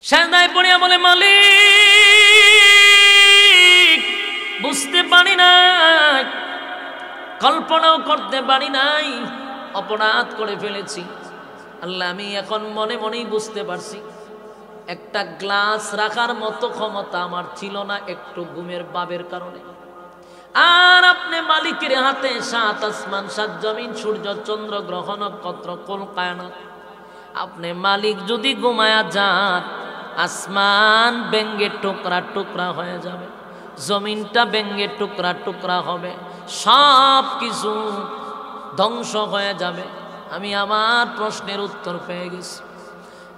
সেজদায় পড়িয়া বলে, মালিক, বুঝতে পারি নাই, কল্পনাও করতে পারি নাই, অপরাধ করে ফেলেছি। আল্লাহ, আমি এখন মনে মনেই বুঝতে পারছি একটা গ্লাস রাখার মতো ক্ষমতা আমার ছিল না একটু ঘুমের ভাবের কারণে। আর আপনি মালিকের হাতে সাত আসমান, সাত জমিন, সূর্য, চন্দ্র, গ্রহ, নক্ষত্র, কুল কায়নাত। আপনি মালিক যদি ঘুমায়া যান, আসমান ব্যঙ্গে টুকরা টুকরা হয়ে যাবে, জমিনটা ব্যঙ্গে টুকরা টুকরা হবে, সব কিছু ধ্বংস হয়ে যাবে। আমি আমার প্রশ্নের উত্তর পেয়ে গেছি।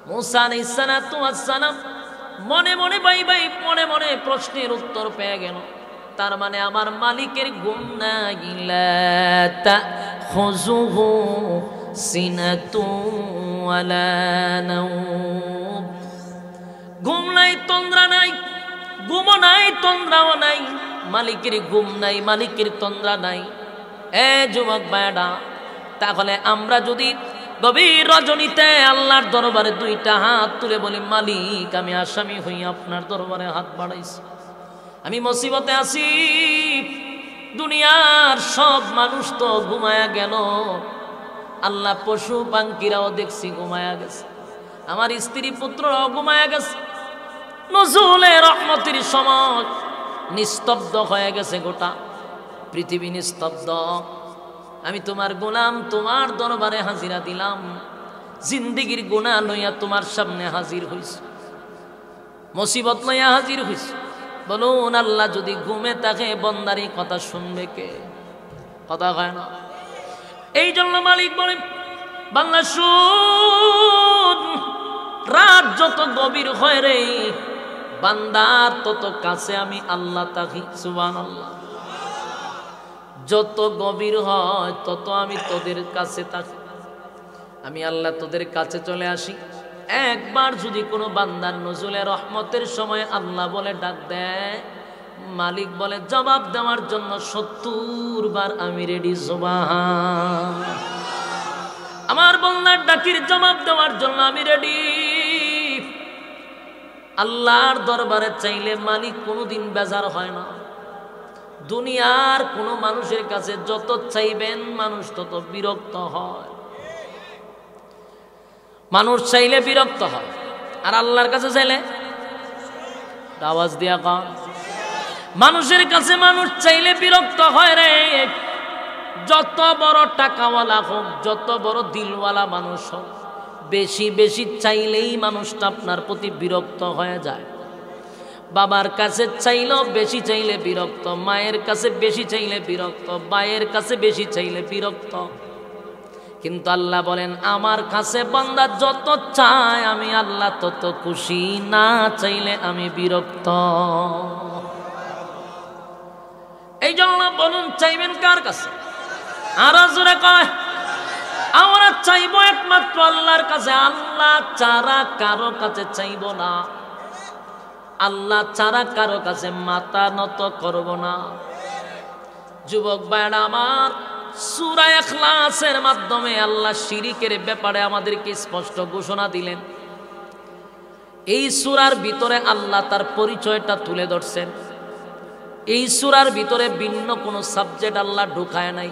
মুসা আলাইহিস সালাতু ওয়াস সালাম মনে মনে মনে মনে প্রশ্নের উত্তর পেয়ে গেল। তার মানে আমার মালিকের ঘুম নাই, লা তাখুযুহু সিনাতুন ওয়ালা নাওম। ঘুম নাই, তন্দ্রা নাই, ঘুমও নাই, তন্দ্রাও নাই। মালিকের ঘুম নাই, মালিকের তন্দ্রা নাই। এ যুবক ভাইরা, তাহলে আমরা যদি গভীর রজনীতে আল্লাহর দরবারে দুইটা হাত তুলে বলি, মালিক, আমি আসামি হই আপনার দরবারে হাত বাড়াইছি, আমি মুসিবতে আছি, দুনিয়ার সব মানুষ তো ঘুমায়া গেল, আল্লাহ পশু পাখিরাও দেখছি ঘুমায়া গেছে, আমার স্ত্রী পুত্ররাও ঘুমায়া গেছে, নজুলে রহমতের সময় নিস্তব্ধ হয়ে গেছে, গোটা পৃথিবী নিস্তব্ধ। আমি তোমার গোলাম, তোমার দরবারে হাজিরা দিলাম, জিন্দিগির গুনাহ লইয়া তোমার সামনে হাজির হইছি, মুসিবত লইয়া হাজির হইছি। বলুন, আল্লাহ যদি ঘুমে থাকে, বন্দারি কথা শুনবে কে? কথা হয় না। এই জন্য মালিক বলেন, বান্দা শুন, রাত যত গভীর হয় রে বান্দার, তত কাছে আমি আল্লাহ থাকি। সুবহানাল্লাহ। যত গভীর হয় তত আমি তোদের কাছে থাকি, আমি আল্লাহ তোদের কাছে চলে আসি। একবার যদি কোনো বান্দার নজুলে রহমতের সময় আল্লাহ বলে ডাক দেয়, মালিক বলে জবাব দেওয়ার জন্য ৭০ বার আমি রেডি। সুবহান। আমার বান্দার ডাকির জবাব দেওয়ার জন্য আমি রেডি। আল্লাহর দরবারে চাইলে মালিক কোনোদিন বেজার হয় না। দুনিয়ার কোনো মানুষের কাছে যত চাইবেন, মানুষ তত বিরক্ত হয়। মানুষ চাইলে বিরক্ত হয়, আর আল্লাহর কাছে চাইলে, আওয়াজ দিয়া কন, মানুষের কাছে মানুষ চাইলে বিরক্ত হয় রে। যত বড় টাকাওয়ালা হোক, যত বড় দিলওয়ালা মানুষ হোক, বেশি বেশি চাইলেই মানুষটা আপনার প্রতি বিরক্ত হয়ে যায়। বাবার কাছে চাইলেও বেশি চাইলে বিরক্ত, মায়ের কাছে বেশি চাইলে বিরক্ত, ভাইয়ের কাছে বেশি চাইলে বিরক্ত। কিন্তু আল্লাহ বলেন, আমার কাছে বান্দা যত চায় আমি আল্লাহ তত খুশি, না চাইলে আমি বিরক্ত। এই জন্য বলুন, চাইবেন কার কাছে? আরো জোরে কয়, আমরা চাইবো একমাত্র আল্লাহর কাছে। আল্লাহ ছাড়া কারো কাছে চাইব না, আল্লাহ ছাড়া কারো কাছে মাথা নত করব না। যুবক ভাইরা আমার, সূরা ইখলাসের মাধ্যমে আল্লাহ শিরিকের ব্যাপারে আমাদেরকে স্পষ্ট ঘোষণা দিলেন। এই সূরার ভিতরে আল্লাহ তার পরিচয়টা তুলে ধরছেন। এই সূরার ভিতরে ভিন্ন কোনো সাবজেক্ট আল্লাহ ঢুকায় নাই,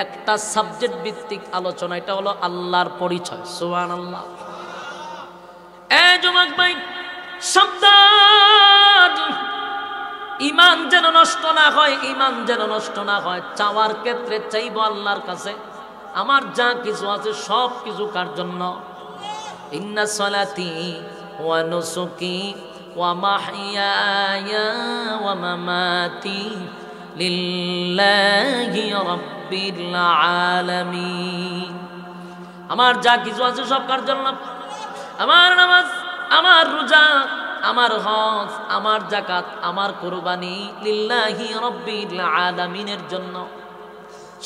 একটা সাবজেক্ট ভিত্তিক আলোচনা, এটা হলো আল্লাহর পরিচয়। সুবহানাল্লাহ। এই যুবক ভাই, সাবধান, ইমান যেন নষ্ট না হয়, ইমান যেন নষ্ট না হয়। চাওয়ার ক্ষেত্রে চাইব আল্লাহর কাছে, আমার যা কিছু আছে সব কিছু কার জন্য? ইন্না সলাতি ওয়া নুসুকি ওয়া মাহইয়ায়া ওয়া মামাতি লিল্লাহি রাব্বিল আলামিন। আমার যা কিছু আছে সব কার জন্য? আমার নামাজ, আমার রোজা, আমার হজ, আমার যাকাত, আমার কুরবানি লিল্লাহি রাব্বিল আলামিনের জন্য।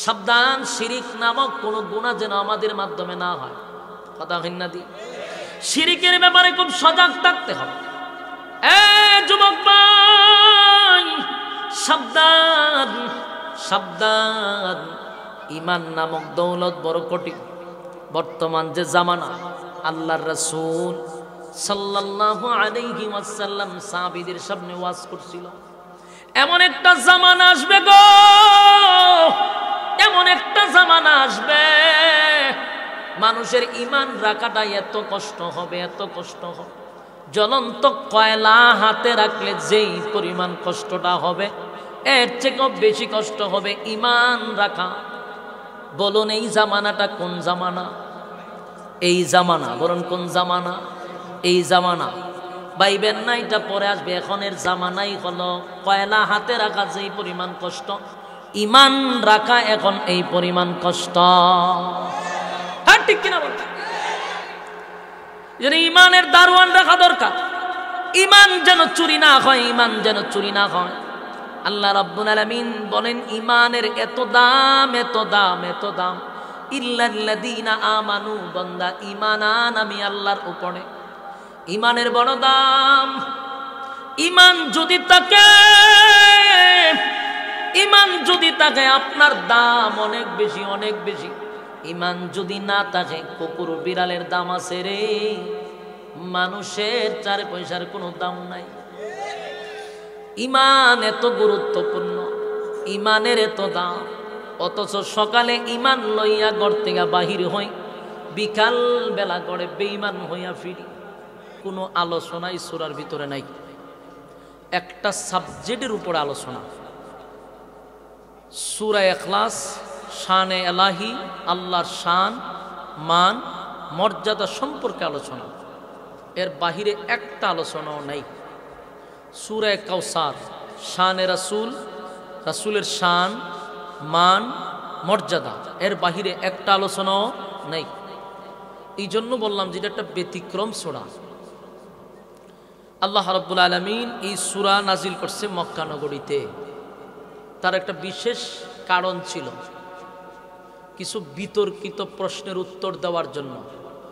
সাবধান, শিরিক নামক কোন গুনাহ যেন আমাদের মাধ্যমে না হয়। কথা হিন্না দি, শিরিকের ব্যাপারে খুব সজাগ থাকতে হবে। যুবক ভাই, সাবধান সাবধান, ইমান নামক দৌলত বড় কঠিন। বর্তমান যে জামানা, আল্লাহর রাসূল সাল্লাল্লাহু আলাইহি ওয়াসাল্লাম সাহাবীদের সামনে ওয়াজ করছিল, এমন একটা জামানা আসবে গো, এমন একটা জামানা আসবে মানুষের ঈমান রাখাটা এত কষ্ট হবে, এত কষ্ট হবে। জ্বলন্ত কয়লা হাতে রাখলে যেই পরিমাণ কষ্টটা হবে, এর থেকেও বেশি কষ্ট হবে ঈমান রাখা। বলুন এই জামানাটা কোন জামানা? এই জামানা, বলুন কোন জামানা? এই জামানা বাইবেন না, এটা পরে আসবে। এখনের জামানাই হলো কয়লা হাতে রাখা যেই পরিমাণ কষ্ট, ঈমান রাখা এখন এই পরিমাণ কষ্ট। হ্যাঁ ঠিক কিনা বলতে? ঈমানের দারওয়ান রাখা দরকার, ঈমান যেন চুরি না হয়, ঈমান যেন চুরি না হয়। আল্লাহ রাব্বুল আলামিন বলেন ঈমানের এত দাম, এত দাম, এত দাম। ইল্লাল্লাযীনা আমানু, বান্দা ঈমান আন আমি আল্লাহর উপরে। ঈমানের বড় দাম। ঈমান যদি থাকে, ঈমান যদি থাকে আপনার দাম অনেক বেশি, অনেক বেশি। ঈমান যদি না থাকে কুকুর বিড়ালের দাম আছে রে, মানুষের 4 পয়সার কোনো দাম নাই। ঈমান এত গুরুত্বপূর্ণ, ঈমানের এত দাম, অথচ সকালে ঈমান লইয়া ঘর থেকে বাহির হই, বিকাল বেলা গড়ে বেঈমান হইয়া ফিরি। কোনো আলোচনাই সূরার ভিতরে নাই। একটা সাবজেক্টের উপর আলোচনা, সূরা ইখলাস, শানে এলাহি, আল্লাহর শান, মান, মর্যাদা সম্পর্কে আলোচনা। এর বাহিরে একটা আলোচনাও নাই। সূরা কাউসার, শানে রাসূল, রাসূলের শান, মান, মর্যাদা, এর বাহিরে একটা আলোচনাও নাই। এই জন্য বললাম যে এটা একটা ব্যতিক্রম সূরা। আল্লাহ রাব্বুল আলামিন এই সূরা নাজিল করছে মক্কা নগরীতে। তার একটা বিশেষ কারণ ছিল, কিছু বিতর্কিত প্রশ্নের উত্তর দেওয়ার জন্য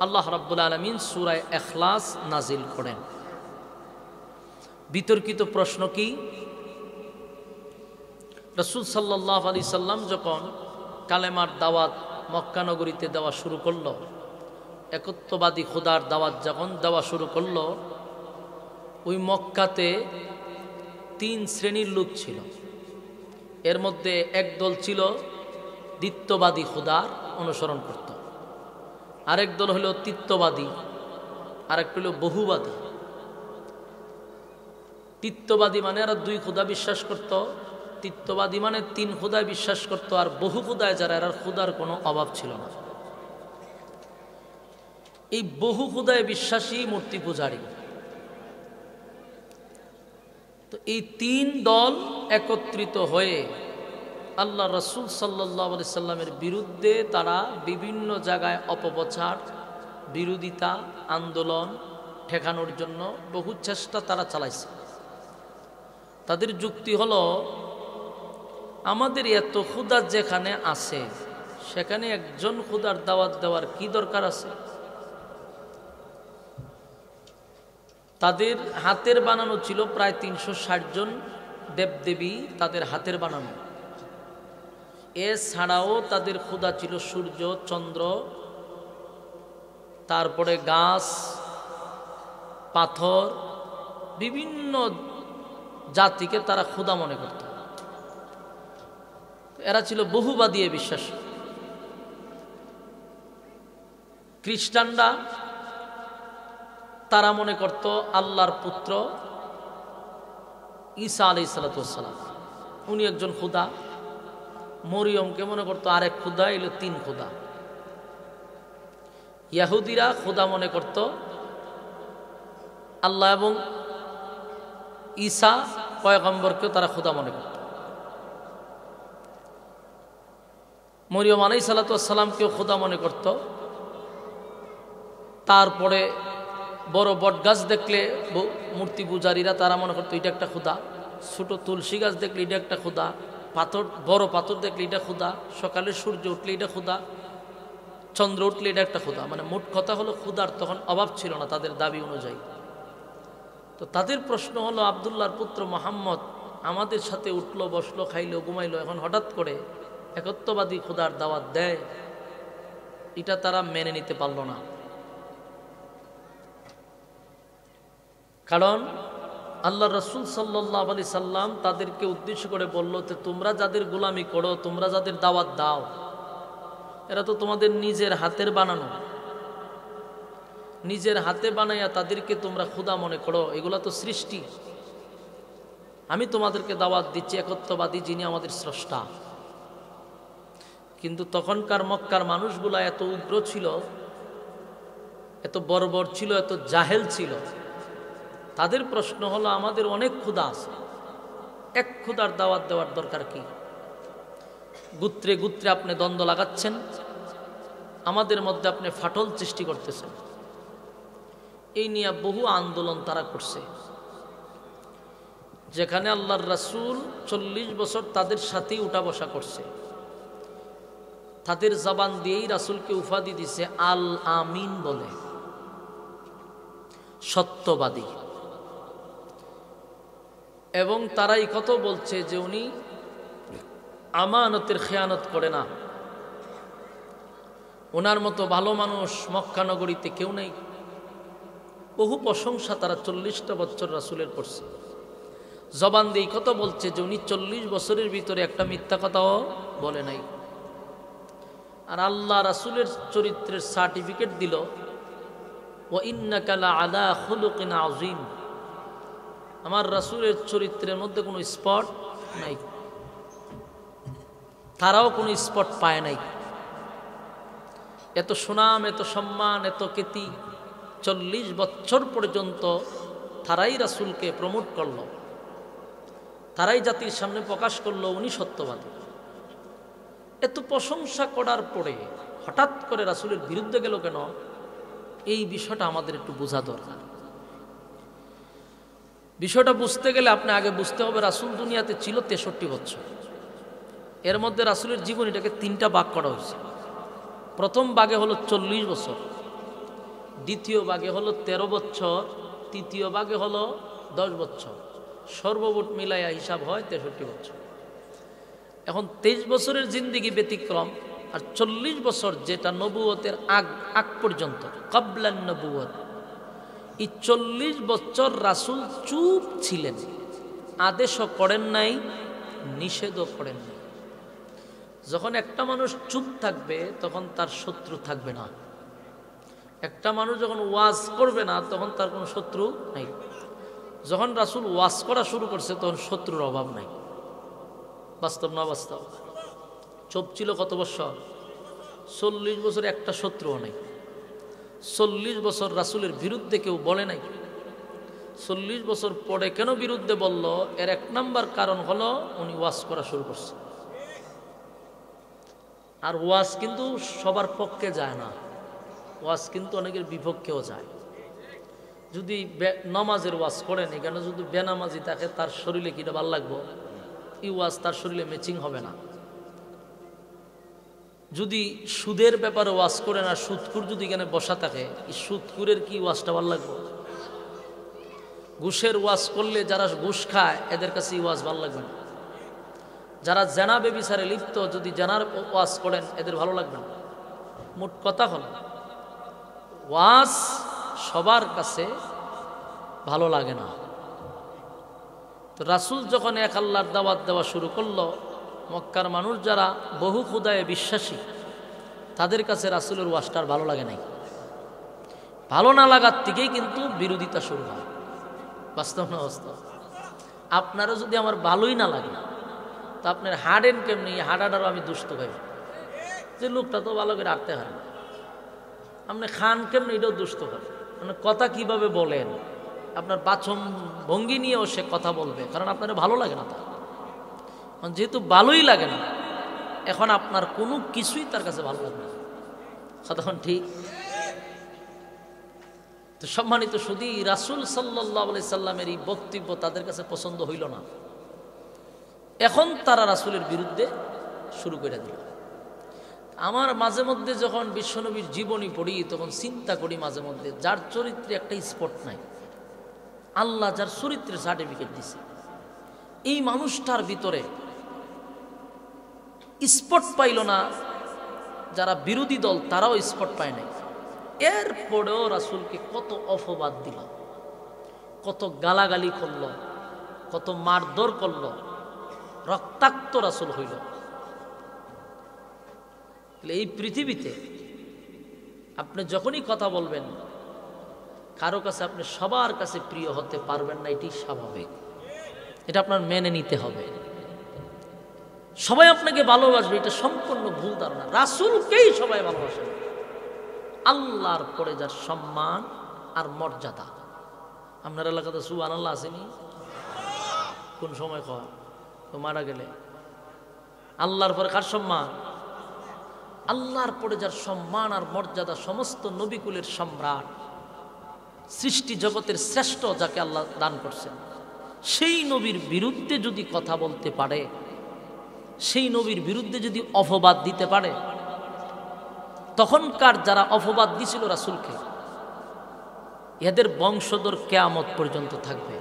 আল্লাহ রাব্বুল আলামিন সূরা ইখলাস নাজিল করেন। বিতর্কিত প্রশ্ন কি? রাসূল সাল্লাল্লাহু আলাইহি সাল্লাম যখন কালেমার দাওয়াত মক্কা নগরীতে দেওয়া শুরু করলো, একত্ববাদী খোদার দাওয়াত যখন দেওয়া শুরু করলো, ওই মক্কাতে 3 শ্রেণীর লোক ছিল। এর মধ্যে একদল ছিল দ্বিত্ববাদী খোদার অনুসরণ করত, আরেক দল হলো তিত্ববাদী, আরেকটা হলো বহুবাদী। তিত্ববাদী মানে এরা 2 খোদা বিশ্বাস করত, তিত্ববাদী মানে 3 খোদায় বিশ্বাস করত, আর বহু খোদায় যারা এরা খোদার কোনো অভাব ছিল না। এই বহু খোদায় বিশ্বাসী মূর্তি পূজারী। তো এই 3 দল একত্রিত হয়ে আল্লাহ রাসূল সাল্লাল্লাহু আলাইহি সাল্লামের বিরুদ্ধে তারা বিভিন্ন জায়গায় অপপ্রচার, বিরোধিতা, আন্দোলন ঠেকানোর জন্য বহু চেষ্টা তারা চালাইছে। তাদের যুক্তি হলো, আমাদের এত খোদা যেখানে আছে সেখানে একজন খোদার দাওয়াত দেওয়ার কি দরকার আছে? তাদের হাতের বানানো ছিল প্রায় 360 জন দেবদেবী, তাদের হাতের বানানো। এছাড়াও তাদের খোদা ছিল সূর্য, চন্দ্র, তারপরে গাছ, পাথর, বিভিন্ন জাতিকে তারা খোদা মনে করত। এরা ছিল বহুবাদী বিশ্বাস। খ্রিস্টানরা তারা মনে করত আল্লাহর পুত্র ঈসা আলাইহিস সালাম উনি একজন খোদা। মরিয়মকে মনে করতো আরেক খোদা, এলো 3 খোদা। ইহুদিরা খোদা মনে করত আল্লাহ এবং ঈসা পয়গম্বরকেও তারা খোদা মনে করত। মরিয়ম আলাইহিস সালামকেও খোদা মনে করত। তারপরে বড় বট গাছ দেখলে মূর্তি পূজারীরা তারা মনে করতো এটা একটা খোদা, ছোট তুলসী গাছ দেখলে এটা একটা খোদা, পাথর, বড় পাথর দেখলে এটা খোদা, সকালে সূর্য উঠলে এটা খোদা, চন্দ্র উঠলে এটা একটা খোদা। মানে মোট কথা হলো খোদার তখন অভাব ছিল না তাদের দাবি অনুযায়ী। তো তাদের প্রশ্ন হলো, আব্দুল্লাহর পুত্র মুহাম্মদ আমাদের সাথে উঠলো, বসলো, খাইলো, ঘুমাইলো, এখন হঠাৎ করে একত্ববাদী খোদার দাওয়াত দেয়, এটা তারা মেনে নিতে পারল না। কারণ আল্লাহ রসুল সাল্লাল্লাহু আলাইহি সাল্লাম তাদেরকে উদ্দেশ্য করে বলল যে তোমরা যাদের গোলামি করো, তোমরা যাদের দাওয়াত দাও, এরা তো তোমাদের নিজের হাতের বানানো, নিজের হাতে বানাইয়া তাদেরকে তোমরা খোদা মনে করো, এগুলা তো সৃষ্টি। আমি তোমাদেরকে দাওয়াত দিচ্ছি একত্ববাদী যিনি আমাদের স্রষ্টা। কিন্তু তখনকার মক্কার মানুষগুলা এত উগ্র ছিল, এত বর্বর ছিল, এত জাহেল ছিল। তাদের প্রশ্ন হলো আমাদের অনেক ক্ষুধা আছে, এক ক্ষুধার দাওয়াত দেওয়ার দরকার কি? গোত্রে গোত্রে আপনি দ্বন্দ্ব লাগাচ্ছেন, আমাদের মধ্যে আপনি ফাটল সৃষ্টি করতেছেন। এই নিয়ে বহু আন্দোলন তারা করছে, যেখানে আল্লাহর রাসূল 40 বছর তাদের সাথেই উঠা বসা করছে। তাদের জবান দিয়েই রাসূলকে উপাধি দিছে আল আমিন বলে, সত্যবাদী। এবং তারাই কত বলছে যে উনি আমানতের খেয়ানত করে না, ওনার মতো ভালো মানুষ মক্কা নগরীতে কেউ নেই। বহু প্রশংসা তারা 40টা বছর রাসূলের করছে। জবান দিয়ে কত বলছে যে উনি 40 বছরের ভিতরে একটা মিথ্যা কথাও বলে নাই। আর আল্লাহ রাসূলের চরিত্রের সার্টিফিকেট দিল, ওয়া ইন্নাকা লা আলা খুলুকিন আযীম। আমার রাসূলের চরিত্রের মধ্যে কোনো স্পট নাই, তারাও কোনো স্পট পায় নাই। এত সুনাম, এত সম্মান, এত খ্যাতি 40 বছর পর্যন্ত তারাই রাসূলকে প্রমোট করল, তারাই জাতির সামনে প্রকাশ করলো উনি সত্যবাদী। এত প্রশংসা করার পরে হঠাৎ করে রাসূলের বিরুদ্ধে গেল কেন? এই বিষয়টা আমাদের একটু বোঝা দরকার। বিষয়টা বুঝতে গেলে আপনি আগে বুঝতে হবে রাসূল দুনিয়াতে ছিল 63 বছর। এর মধ্যে রাসূলের জীবনীটাকে 3টা ভাগ করা হয়েছে। প্রথম ভাগে হলো 40 বছর, দ্বিতীয় ভাগে হলো 13 বছর, তৃতীয় ভাগে হলো 10 বছর, সর্বমোট মিলাইয়া হিসাব হয় 63 বছর। এখন 23 বছরের জিন্দিগি ব্যতিক্রম, আর 40 বছর যেটা নবুয়তের আগ পর্যন্ত, ক্বাবলান নবুয়ত, এই 40 বছর রাসূল চুপ ছিলেন, আদেশও করেন নাই, নিষেধও করেন নাই। যখন একটা মানুষ চুপ থাকবে তখন তার শত্রু থাকবে না। একটা মানুষ যখন ওয়াজ করবে না তখন তার কোনো শত্রু নাই। যখন রাসূল ওয়াজ করা শুরু করছে তখন শত্রুর অভাব নাই। বাস্তব না বাস্তব? চুপ ছিল কত বছর? 40 বছর, একটা শত্রুও নাই। 40 বছর রাসূলের বিরুদ্ধে কেউ বলে নাই। 40 বছর পরে কেন বিরুদ্ধে বলল? এর 1 নাম্বার কারণ হলো উনি ওয়াজ করা শুরু করছে। আর ওয়াজ কিন্তু সবার পক্ষে যায় না, ওয়াজ কিন্তু অনেকের বিপক্ষেও যায়। যদি নামাজের ওয়াজ করেন, এখানে যদি বেনামাজি থাকে তার শরীরে কিটা ভালো লাগবো? এই ওয়াজ তার শরীরে ম্যাচিং হবে না। যদি সুদের ব্যাপারে ওয়াজ করেন আর সুদকুর যদি এখানে বসা থাকে, এই সুদকুরের কি ওয়াজটা ভালো লাগবে? ঘুষের ওয়াজ করলে যারা ঘুষ খায় এদের কাছে এই ওয়াজ ভালো লাগবে না। যারা জেনা বেবিচারে লিপ্ত যদি জেনার ওয়াজ করেন এদের ভালো লাগবে না। মোট কথা হল ওয়াজ সবার কাছে ভালো লাগে না। তো রাসূল যখন এক আল্লাহর দাওয়াত দেওয়া শুরু করলো, মক্কার মানুষ যারা বহু খুদায়ে বিশ্বাসী, তাদের কাছে রাসূলের ওয়াজটার ভালো লাগে নাই। ভালো না লাগার থেকেই কিন্তু বিরোধিতা শুরু হয়। বাস্তব না বাস্তব? আপনারা যদি আমার ভালোই না লাগে, তা আপনার হাডেন কেমনি? হাডাটারও আমি দুষ্ট ভাই, যে লোকটা তো ভালো করে আটতে হয় না। আপনি খান কেমনি? এটাও দুষ্ট হয়। মানে কথা কিভাবে বলেন, আপনার বাচন ভঙ্গি নিয়েও সে কথা বলবে, কারণ আপনার ভালো লাগে না। তার যেহেতু ভালোই লাগে না, এখন আপনার কোনো কিছুই তার কাছে ভালো লাগবে না। তখন ঠিক তো সম্মানিত শুধু রাসূল সাল্লাল্লাহু আলাইহি সাল্লামের এই বক্তব্য তাদের কাছে পছন্দ হইল না। এখন তারা রাসূলের বিরুদ্ধে শুরু করে দিল। আমার মাঝে মধ্যে যখন বিশ্বনবীর জীবনী পড়ি তখন চিন্তা করি মাঝে মধ্যে, যার চরিত্রে একটা স্পট নাই, আল্লাহ যার চরিত্রের সার্টিফিকেট দিছে, এই মানুষটার ভিতরে স্পট পাইল না। যারা বিরোধী দল তারাও স্পট পায় নাই। এরপরেও রাসূলকে কত অপবাদ দিল, কত গালাগালি করলো, কত মারধর করলো, রক্তাক্ত রাসূল হইল। এই পৃথিবীতে আপনি যখনই কথা বলবেন কারো কাছে আপনি সবার কাছে প্রিয় হতে পারবেন না, এটি স্বাভাবিক, এটা আপনার মেনে নিতে হবে। সবাই আপনাকে ভালোবাসবে এটা সম্পূর্ণ ভুল ধারণা। রাসূলকেই সবাই ভালোবাসে, আল্লাহর পরে যার সম্মান আর মর্যাদা। আপনার এলাকাতে সুবহানাল্লাহ আসেনি? কোন সময় কয় তো মারা গেলে আল্লাহর পরে কার সম্মান? আল্লাহর পরে যার সম্মান আর মর্যাদা, সমস্ত নবীকুলের সম্রাট, সৃষ্টি জগতের শ্রেষ্ঠ যাকে আল্লাহ দান করছেন, সেই নবীর বিরুদ্ধে যদি কথা বলতে পারে, সেই নবীর বিরুদ্ধে যদি অপবাদ দিতে পারে, তখনকার যারা অপবাদ দিছিল রাসূলকে, এদের বংশধর কিয়ামত পর্যন্ত থাকবে।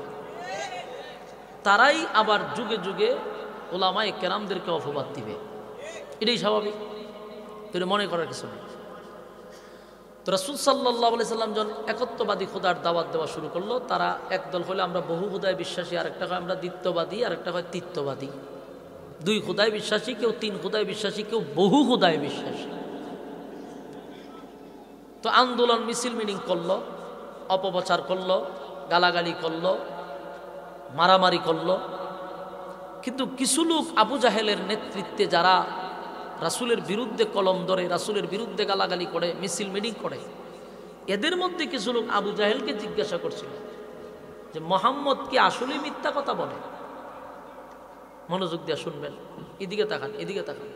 তারাই আবার যুগে যুগে উলামায়ে কেরামদেরকে অপবাদ দিবে, এটাই স্বাভাবিক, এটা মনে করার কিছু নেই। তো রাসূল সাল্লাল্লাহু আলাইহি সাল্লাম যখন একত্ববাদী খোদার দাওয়াত দেওয়া শুরু করলো, তারা একদল হলে আমরা বহু খোদায় বিশ্বাসী, আরেকটা হয় আমরা দ্বিত্ববাদী, আরেকটা হয় তৃত্ববাদী। দুই খোদায় বিশ্বাসী, কেউ তিন খোদায় বিশ্বাসী, কেউ বহু খোদায় বিশ্বাসী। তো আন্দোলন মিছিল মিটিং করলো, অপপ্রচার করলো, গালাগালি করলো, মারামারি করলো। কিন্তু কিছু লোক আবু জাহেলের নেতৃত্বে যারা রাসূলের বিরুদ্ধে কলম ধরে, রাসূলের বিরুদ্ধে গালাগালি করে, মিছিল মিটিং করে, এদের মধ্যে কিছু লোক আবু জাহেলকে জিজ্ঞাসা করছিল যে মুহাম্মদ কি আসলেই মিথ্যা কথা বলে? মনোযোগ দিয়ে শুনবেন, এদিকে তাকান, এদিকে তাকান।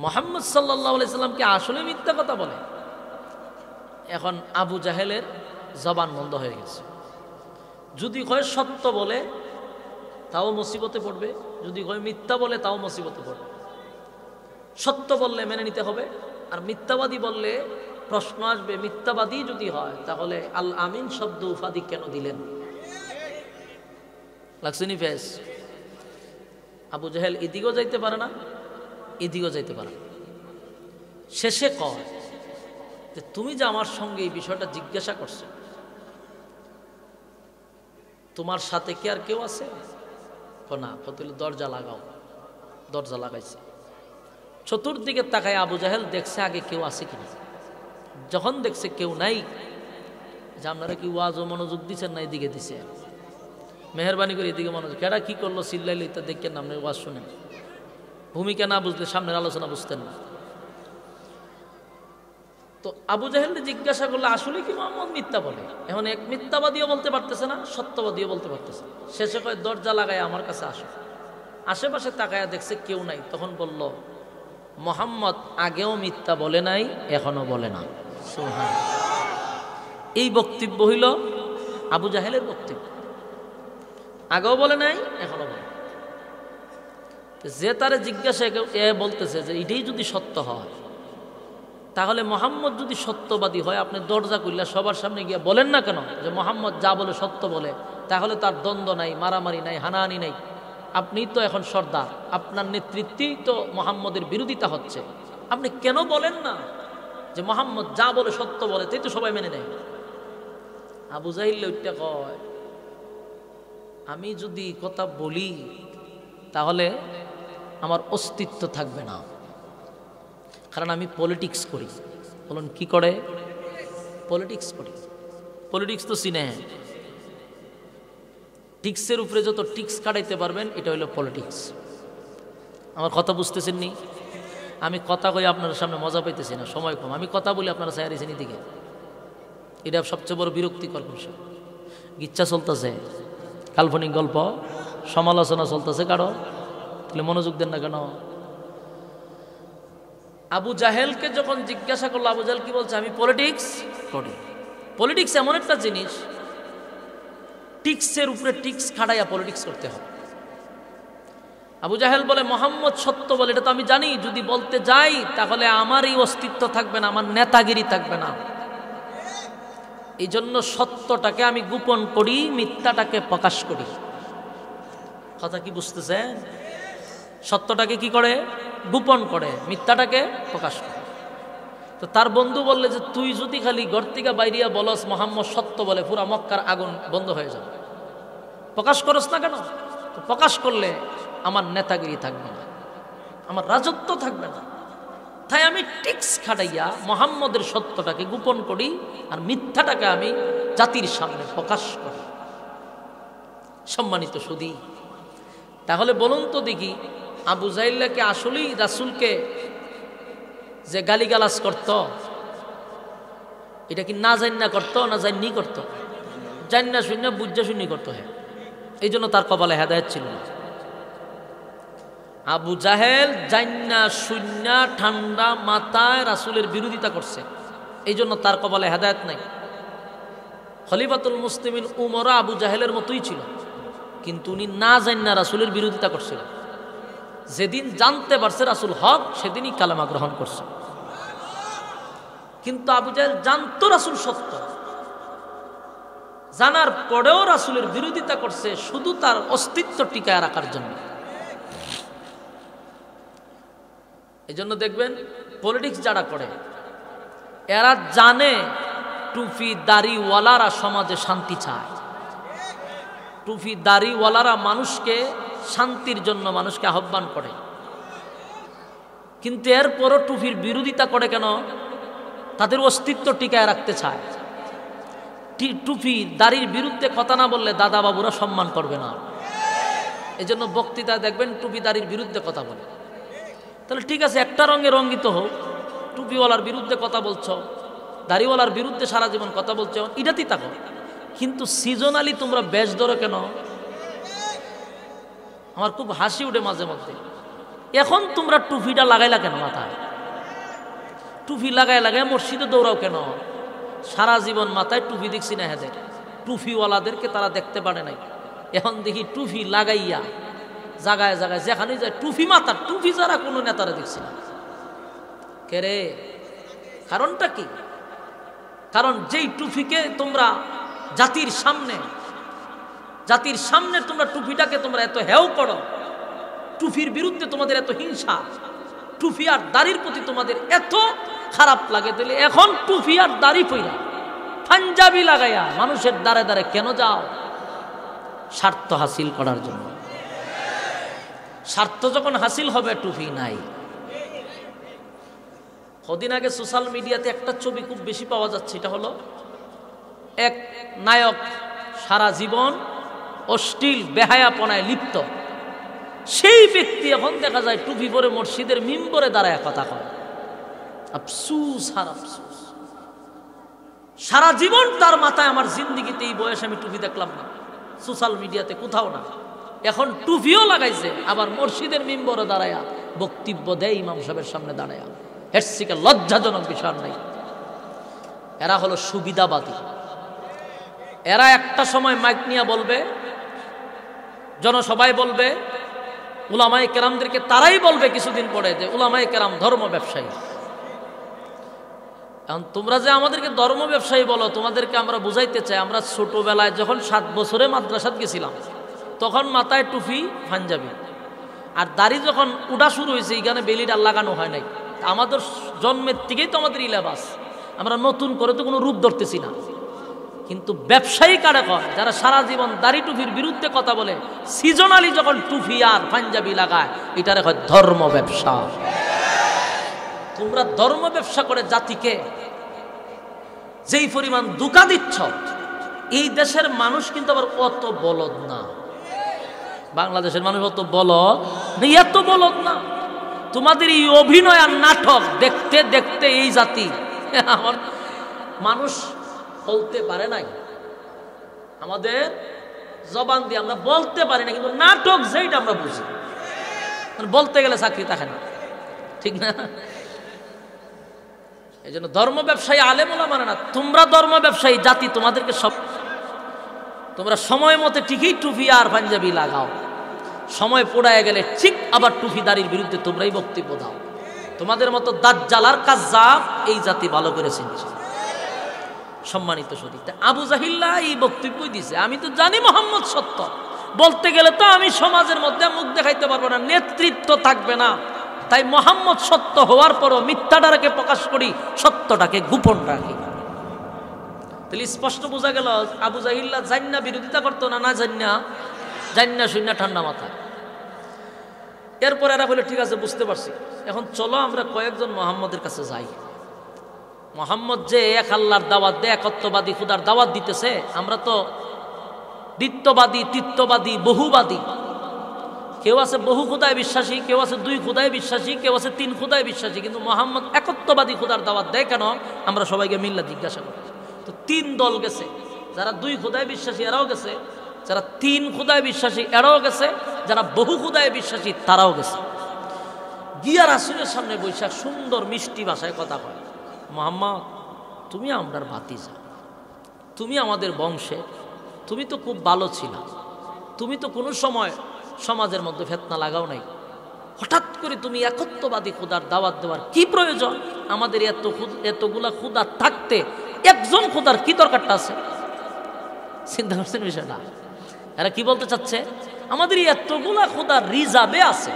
মুহাম্মদ সাল্লাল্লাহু আলাইহি সাল্লাম কি আসলেই মিথ্যা কথা বলে? এখন আবু জাহেলের জবান বন্ধ হয়ে গেছে। যদি কয় সত্য বলে তাও মুসিবতে পড়বে, যদি কয় মিথ্যা বলে তাও মুসিবতে পড়বে। সত্য বললে মেনে নিতে হবে, আর মিথ্যাবাদী বললে প্রশ্ন আসবে, মিথ্যাবাদী যদি হয় তাহলে আল আমিন শব্দ উপাধি কেন দিলেন? লাগছেনি ফেস? আবু জাহেল এদিকেও যাইতে পারে না, এদিকেও যাইতে পারে না। শেষে কয় যে তুমি যে আমার সঙ্গে এই বিষয়টা জিজ্ঞাসা করছো, তোমার সাথে কি আর কেউ আছে? না, দরজা লাগাও। দরজা লাগাইছে। চতুর্দিকে তাকায় আবু জাহেল দেখছে আগে কেউ আছে কিনা। যখন দেখছে কেউ নাই, যে আপনারা কি ওয়াজ ও মনোযোগ দিচ্ছেন না? এদিকে দিছে, মেহরবানি করে এদিকে মনোযোগ। কেডা কি করলো চিল্লাইলে তা দেখেন না, আপনি ওয়াজ শুনেন। ভূমিকা না বুঝলে সামনের আলোচনা বুঝতেন না। তো আবু জাহেলকে জিজ্ঞাসা করলে আসলে কি মুহাম্মদ মিথ্যা বলে? এখন এক মিথ্যাবাদীও বলতে পারতেছে না, সত্যবাদীও বলতে পারতেছে না। শেষে কয় দরজা লাগায় আমার কাছে আসো। আশেপাশে তাকায়া দেখছে কেউ নাই, তখন বলল মুহাম্মদ আগেও মিথ্যা বলে নাই, এখনো বলে না। সুবহানাল্লাহ। এই বক্তব্য হইল আবু জাহেলের বক্তব্য। আগেও বলে নাই, এখনো বলে। যে তারে জিজ্ঞাসা বলতেছে যে এটাই যদি সত্য হয়, তাহলে মুহাম্মদ যদি সত্যবাদী হয়, আপনি দরজা খুললে সবার সামনে গিয়ে বলেন না কেন যে মুহাম্মদ যা বলে সত্য বলে? তাহলে তার দ্বন্দ্ব নাই, মারামারি নাই, হানাহানি নাই। আপনি তো এখন সর্দার, আপনার নেতৃত্বেই তো মুহাম্মদের বিরোধিতা হচ্ছে। আপনি কেন বলেন না যে মুহাম্মদ যা বলে সত্য বলে? তাই তো সবাই মেনে নেয়। আবু জাহিল ওইটা কয়, আমি যদি কথা বলি তাহলে আমার অস্তিত্ব থাকবে না, কারণ আমি পলিটিক্স করি। বলুন কি করে? পলিটিক্স করি। পলিটিক্স তো চিনে, টিক্সের উপরে যত টিক্স কাটাইতে পারবেন এটা হলো পলিটিক্স। আমার কথা বুঝতেছেন নি? আমি কথা কই আপনার সামনে মজা পাইতেছি না, সময় কম। আমি কথা বলি আপনারা চাই আছেন এদিকে, এটা সবচেয়ে বড় বিরক্তিকর বিষয়। গিচ্ছা চলতেছে, কাল্পনিক গল্প, সমালোচনা চলতেছে কারো, তাহলে মনোযোগ দেন না কেন? আবু জাহেলকে যখন জিজ্ঞাসা করলো, আবু জাহেল কি বলছে? আমি পলিটিক্স করি। পলিটিক্স এমন একটা জিনিস, টিক্সের উপরে টিক্স খাটাইয়া পলিটিক্স করতে হবে। আবু জাহেল বলে মুহাম্মদ সত্য বলে, এটা তো আমি জানি। যদি বলতে যাই তাহলে আমার এই অস্তিত্ব থাকবে না, আমার নেতাগিরি থাকবে না। এই জন্য সত্যটাকে আমি গোপন করি, মিথ্যাটাকে প্রকাশ করি। কথা কি বুঝতেছেন? সত্যটাকে কি করে? গোপন করে, মিথ্যাটাকে প্রকাশ করে। তো তার বন্ধু বললে যে তুই যদি খালি ঘর থেকে বাইরিয়া বলস মোহাম্মদ সত্য বলে, পুরা মক্কার আগুন বন্ধ হয়ে যাবে, প্রকাশ করস না কেন? তো প্রকাশ করলে আমার নেতাগিরি থাকবে না, আমার রাজত্ব থাকবে না। তাই আমি টিক্স খাটাইয়া মোহাম্মদের সত্যটাকে গোপন করি আর মিথ্যাটাকে আমি জাতির সামনে প্রকাশ করি। সম্মানিত সুধী, তাহলে বলুন তো দেখি, আবু জাহিলকে আসলেই রাসূলকে যে গালিগালাজ করত, এটা কি না জান্না করতো না জান্নি করতো? জান্না শূন্য বুঝা শূন্য করতো। হ্যাঁ, এই জন্য তার কপালে হেদায়েত ছিল না। আবু জাহেল জান্না শূন্য ঠান্ডা মাথায় রাসূলের বিরোধিতা করছে, এই জন্য তার কপালে হেদায়েত নাই। খলিফাতুল মুসলিমিন উমর আবু জাহেলের মতোই ছিল, কিন্তু উনি না জান্না রাসূলের বিরোধিতা করছিলেন। যেদিন জানতে পারছে রাসূল হক, সেদিনই কালেমা গ্রহণ করছে। কিন্তু আবু জাহেল জানতো রাসূল সত্য, জানার পরেও রাসূলের বিরোধিতা করছে শুধু তার অস্তিত্ব টিকায় রাখার জন্য। এই জন্য দেখবেন পলিটিক্স যারা করে, এরা জানে টুপি দাড়িওয়ালারা সমাজে শান্তি চায়, টুপি দাড়িওয়ালারা মানুষকে শান্তির জন্য মানুষকে আহ্বান করে। কিন্তু এরপরও টুপির বিরোধিতা করে কেন? তাদের অস্তিত্ব টিকায় রাখতে চায়। টুপি দাড়ির বিরুদ্ধে কথা না বললে দাদা বাবুরা সম্মান করবে না, এই জন্য বক্তৃতা দেখবেন টুপি দাড়ির বিরুদ্ধে কথা বলে। তাহলে ঠিক আছে, একটা রঙে রঙ্গিত হোক, টুপিওয়ালার বিরুদ্ধে কথা বলছ, দাড়িওয়ালার বিরুদ্ধে সারা জীবন কথা বলছ, এটাতেই থাকো। কিন্তু সিজনালি তোমরা বেশ ধরো কেন? আমার খুব হাসি উঠে মাঝে মধ্যে, এখন তোমরা টুপিটা লাগাইলা কেন মাথায়? টুপি লাগাই লাগাই মসজিদে দৌড়াও কেন? সারা জীবন মাথায় টুপি দেখছি না, হেদের টুপিওয়ালাদেরকে তারা দেখতে পারে নাই। এখন দেখি টুপি লাগাইয়া জায়গায় জায়গায় যেখানে যায় টুপি মাথার, টুপি যারা কোনো নেতারা দেখছি না। কে রে? কারণটা কি? কারণ যেই টুপিকে তোমরা জাতির সামনে তোমরা টুপিটাকে তোমরা এত হেও করো, টুপির বিরুদ্ধে তোমাদের এত হিংসা, টুপি আর দাড়ির প্রতি তোমাদের এত খারাপ লাগে, তাহলে এখন টুপি আর দাড়ি পইরা পাঞ্জাবি লাগাইয়া মানুষের দ্বারে দ্বারে কেন যাও? স্বার্থ হাসিল করার জন্য। স্বার্থ যখন হাসিল হবে টুপি নাই। কদিন আগে সোশ্যাল মিডিয়াতে একটা ছবি খুব বেশি পাওয়া যাচ্ছে, এটা হলো এক নায়ক সারা জীবন অশ্লীল বেহায়াপনায় লিপ্ত, সেই ব্যক্তি এখন দেখা যায় টুপি পরে মসজিদের মিম্বরে দাঁড়ায় কথা কয়। আফসুস আর আফসুস, সারা জীবন তার মাথায় আমার জিন্দিগিতে এই বয়সে আমি টুপি দেখলাম না, সোশ্যাল মিডিয়াতে কোথাও না। এখন টুপিও লাগাইছে, আবার মসজিদের মিম্বরে দাঁড়ায়া বক্তব্য দেয় ইমাম সাহেবের সামনে দাঁড়ায়া। এর থেকে লজ্জাজনক বিষয় নাই। এরা হলো সুবিধাবাদী। এরা একটা সময় মাইক নিয়ে বলবে, জনসভায় বলবে, উলামায়ে কেরামদেরকে তারাই বলবে কিছুদিন পরে যে উলামায়ে কেরাম ধর্ম ব্যবসায়ী। এখন তোমরা যে আমাদেরকে ধর্ম ব্যবসায়ী বলো, তোমাদেরকে আমরা বুঝাইতে চাই, আমরা ছোটবেলায় যখন 7 বছরে মাদ্রাসাত গেছিলাম, তখন মাথায় টুপি পাঞ্জাবি আর দাড়ি যখন উঠা শুরু হয়েছে, এখানে বেলিটা লাগানো হয় নাই। আমাদের জন্মের থেকেই তো আমাদের ইলেবাস, আমরা নতুন করে তো কোনো রূপ ধরতেছি না। কিন্তু ব্যবসায়ী কারা কয়? যারা সারা জীবন দাড়ি টুপির বিরুদ্ধে কথা বলে, সিজনালি যখন টুপি আর পাঞ্জাবি লাগায়, এটারে হয় ধর্ম ব্যবসা। তোমরা ধর্ম ব্যবসা করে জাতিকে যেই পরিমাণ ধোঁকা দিচ্ছ, এই দেশের মানুষ কিন্তু আবার অত বলদ না। বাংলাদেশের মানুষ অত বলদ, এত বলদ না। তোমাদের এই অভিনয় আর নাটক দেখতে দেখতে এই জাতি আমার মানুষ বলতে পারে নাই। আমাদের জবান দিয়ে আমরা বলতে পারি না, কিন্তু নাটক যেইটা আমরা বুঝি, বলতে গেলে চাকরি থাকে না, ঠিক না? এই জন্য ধর্ম ব্যবসায়ী আলেম ওলামা মানে না, তোমরা ধর্ম ব্যবসায়ী জাতি। তোমাদেরকে সব তোমরা সময় মতো ঠিকই টুপি আর পাঞ্জাবি লাগাও, সময় পোড়ায় গেলে ঠিক আবার টুপি দাড়ির বিরুদ্ধে তোমরাই বক্তব্য দাও। তোমাদের মতো দাজ্জাল আর কাজ্জাব এই জাতি ভালো করে চিনছে। সম্মানিত সুধী, আবু জাহিল্লা এই বক্তব্যই দিছে, আমি তো জানি মোহাম্মদ সত্য, বলতে গেলে তো আমি সমাজের মধ্যে মুখ দেখাইতে পারবো না, নেতৃত্ব থাকবে না, তাই মোহাম্মদ সত্য হওয়ার পরও মিথ্যাটাকে প্রকাশ করি, সত্যটাকে গোপন রাখি। তাহলে স্পষ্ট বোঝা গেল আবু জাহিল্লা জান্না বিরোধিতা করতো না, না জান্না শূন্য ঠান্ডা মাথা। এরপর এরা বলে ঠিক আছে বুঝতে পারছি, এখন চলো আমরা কয়েকজন মোহাম্মদের কাছে যাই। মোহাম্মদ যে এক আল্লাহর দাওয়াত দেয়, একত্ববাদী খুদার দাওয়াত দিতেছে, আমরা তো দ্বিত্ববাদী, তৃত্ববাদী, বহুবাদী। কেউ আছে বহু খুদায় বিশ্বাসী, কেউ আছে দুই খুদায় বিশ্বাসী, কেউ আছে তিন খুদায় বিশ্বাসী, কিন্তু মোহাম্মদ একত্ববাদী খুদার দাওয়াত দেয় কেন? আমরা সবাইকে মিল্লা জিজ্ঞাসা করি। তো তিন দল গেছে, যারা দুই খুদায় বিশ্বাসী এরাও গেছে, যারা তিন খুদায় বিশ্বাসী এরাও গেছে, যারা বহু খুদায় বিশ্বাসী তারাও গেছে। গিয়া রাসূলের সামনে বৈশাখ সুন্দর মিষ্টি ভাষায় কথা কয়, মোহাম্মদ তুমি আমরার ভাতিজা, তুমি আমাদের বংশে, তুমি তো খুব ভালো ছিলা, তুমি তো কোনো সময় সমাজের মধ্যে ফিতনা লাগাও নাই, হঠাৎ করে তুমি একত্ববাদী খুদার দাওয়াত দেওয়ার কি প্রয়োজন? আমাদের এতগুলা খুদা থাকতে একজন খুদার কি দরকারটা আছে? চিন্তা করছেন বিষয়টা? এরা কি বলতে চাচ্ছে? আমাদের এতগুলা খুদার রিজার্ভে আছে,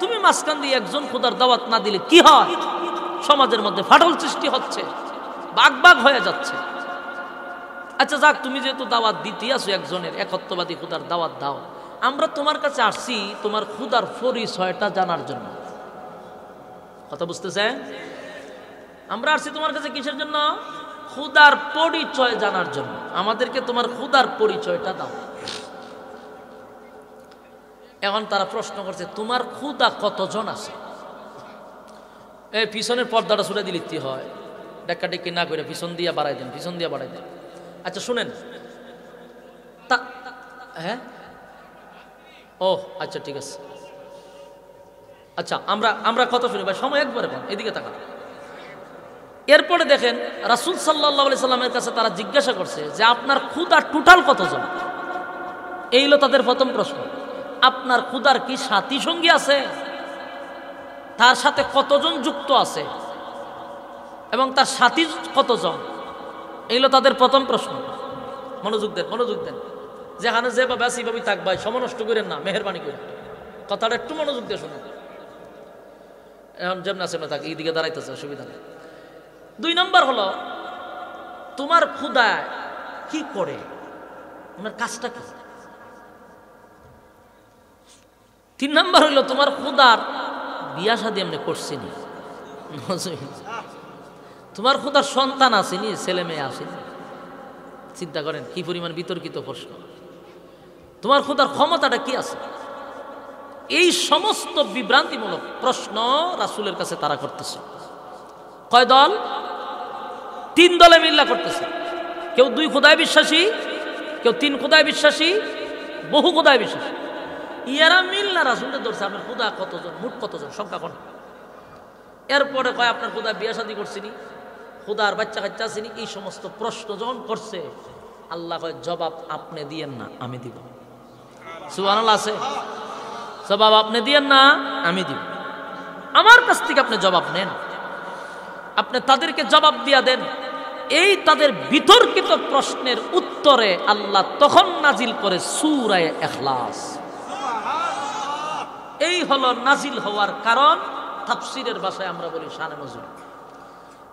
তুমি মাঝখান দিয়ে একজন খুদার দাওয়াত না দিলে কি হয়? সমাজের মধ্যে ফাটল সৃষ্টি হচ্ছে, বাগ হয়ে যাচ্ছে। আচ্ছা যাক, তুমি যেহেতু দাওয়াত দিতে আসো একজনের, একত্ববাদী খুদার দাওয়াত দাও, আমরা তোমার কাছে আসছি তোমার খুদার পরিচয়টা জানার জন্য। কথা বুঝতেছেন? আমরা আসছি তোমার কাছে কিসের জন্য? খুদার পরিচয় জানার জন্য। আমাদেরকে তোমার খুদার পরিচয়টা দাও। এখন তারা প্রশ্ন করছে, তোমার খুদা কতজন আছে? এই পিছনের পর্দাটা ছুড়ে দিলে কি হয়? ডাক্কাডেক্কি না করে পিছন দিয়ে বাড়াই দেন, পিছন দিয়ে বাড়াই দেন। আচ্ছা শুনেন, হ্যাঁ, ও আচ্ছা ঠিক আছে। আচ্ছা আমরা কথা শুনি ভাই, সময় একবারে পান, এদিকে তাকান। এরপরে দেখেন রাসূল সাল্লাল্লাহু আলাইহি সাল্লামের কাছে তারা জিজ্ঞাসা করছে যে আপনার খুদা টোটাল কতজন? এই হলো তাদের প্রথম প্রশ্ন। আপনার খুদার কি সাথী সঙ্গী আছে? তার সাথে কতজন যুক্ত আছে এবং তার সাথী কতজন? এই হলো তাদের প্রথম প্রশ্ন। মনোযোগ দেন, যেখানে যেভাবে আছে এইভাবেই থাক ভাই, সময় নষ্ট করেন না, মেহেরবানি করে কথাটা একটু মনোযোগ দিয়ে শুনুন। এখন যেমন আছে থাক, এইদিকে দাঁড়াইতেছে, অসুবিধা নেই। 2 নম্বর হলো তোমার খুদা কি করে, ওনার কাজটা কি? 3 নম্বর হইল তোমার খুদার বিয়া শাদী এমনি করছিনি? তোমার খুদার সন্তান আসেনি, ছেলে মেয়ে আসেনি? চিন্তা করেন কি পরিমাণ বিতর্কিত প্রশ্ন। তোমার খুদার ক্ষমতাটা কি আছে? এই সমস্ত বিভ্রান্তিমূলক প্রশ্ন রাসূলের কাছে তারা করতেছে। কয় দল? 3 দলে মিল্লা করতেছে। কেউ 2 খুদায় বিশ্বাসী, কেউ 3 খুদায় বিশ্বাসী, বহু খুদায় বিশ্বাসী। ইয়ারা মিল্লা রাসূলকে ধরছে আপনার খুদা কতজন, মোট কতজন, সংখ্যা কোন? এরপরে কয় আপনার খুদা বিয়া শাদী করছিনি, খুদার বাচ্চা কাচ্চা আসেনি। এই সমস্ত প্রশ্ন যখন করছে, আল্লাহ কয় জবাব আপনি দিয়েন না, আমি দিব। সুবহানাল্লাহ আছে? জবাব আপনি দিয়েন না, আমি দিব। আমার কাছ থেকে আপনি জবাব নেন, আপনি তাদেরকে জবাব দিয়া দেন। এই তাদের বিতর্কিত প্রশ্নের উত্তরে আল্লাহ তখন নাজিল করে সূরা ইখলাস। এই হলো নাজিল হওয়ার কারণ। তাফসীরের ভাষায় আমরা বলি শানে নজুল।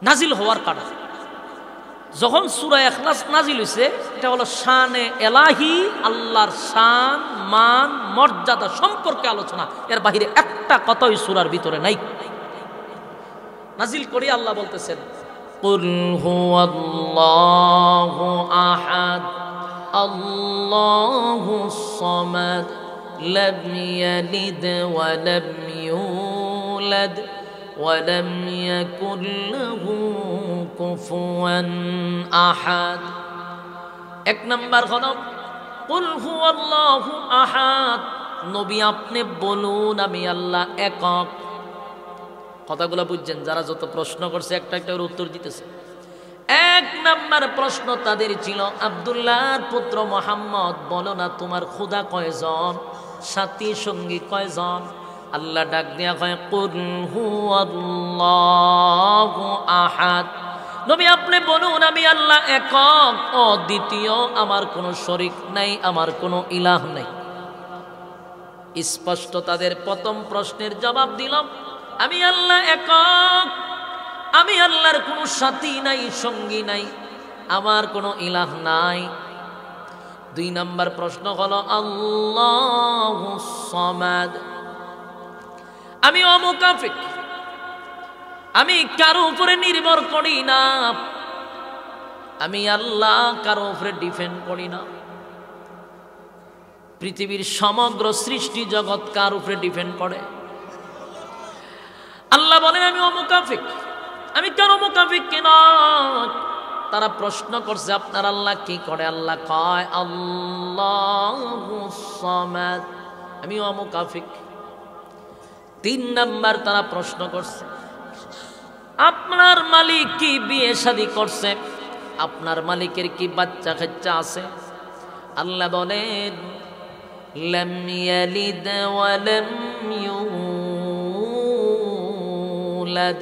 নাজিল হওয়ার কারণ যখন সূরা ইখলাস নাজিল হইছে, এটা হলো শানে এলাহি, আল্লাহর শান, মান, মর্যাদা সম্পর্কে আলোচনা। এর বাহিরে একটা কথাই সূরার ভিতরে নাই। নাজিল করে আল্লাহ বলতেছেন, কুল হুয়াল্লাহু আহাদ আল্লাহুস সামাদ লাম ইয়ালিদ ওয়া লাম ইউলাদ ওয়া লাম ইয়াকুল লাহু কুফুয়ান আহাদ। 1 নাম্বার হলো কুল হুয়াল্লাহু আহাদ, নবী আপনি বলুন আমি আল্লাহ একক। কথাগুলো বুঝছেন? যারা যত প্রশ্ন করছে একটা একটা উত্তর দিতেছে। 1 নাম্বার প্রশ্ন তাদের ছিল, আব্দুল্লাহর পুত্র মুহাম্মদ বলো না তোমার খুদা কয়জন, সাথী সঙ্গী কয়জন? আল্লাহ ডাক দিয়া কয় কুল হুয়াল্লাহু আহাদ, নবী আপনি বলুন আমি আল্লাহ একক, অদ্বিতীয়, আমার কোনো শরীক নাই, আমার কোনো ইলাহ নাই। স্পষ্ট তাদের প্রথম প্রশ্নের জবাব দিলাম। আমি আল্লাহ একক, আমি আল্লাহর কোনো সাথী নাই, সঙ্গী নাই, আমার কোনো ইলাহ নাই। 2 নম্বর প্রশ্ন হলো আল্লাহুস সামাদ। আমি অমুকাফিক, আমি কারো উপরে নির্ভর করি না, আমি আল্লাহ কারো উপরে ডিপেন্ড করি না। পৃথিবীর সমগ্র সৃষ্টি জগৎ কার উপরে ডিপেন্ড করে? আল্লাহ বলেন আমি অমুকাফিক, আমি কারো মুকাফিক কেন? তারা প্রশ্ন করছে আপনার আল্লাহ কি করে? আল্লাহ কয় আল্লাহুস সামাদ, আমি অমুকাফিক। 3 নাম্বার তারা প্রশ্ন করছে আপনার মালিক কি বিয়ে শাদী করছে? আপনার মালিকের কি বাচ্চা কাচ্চা আছে? আল্লাহ বলেন লাম ইয়ালিদ ওয়া লাম ইউলাদ,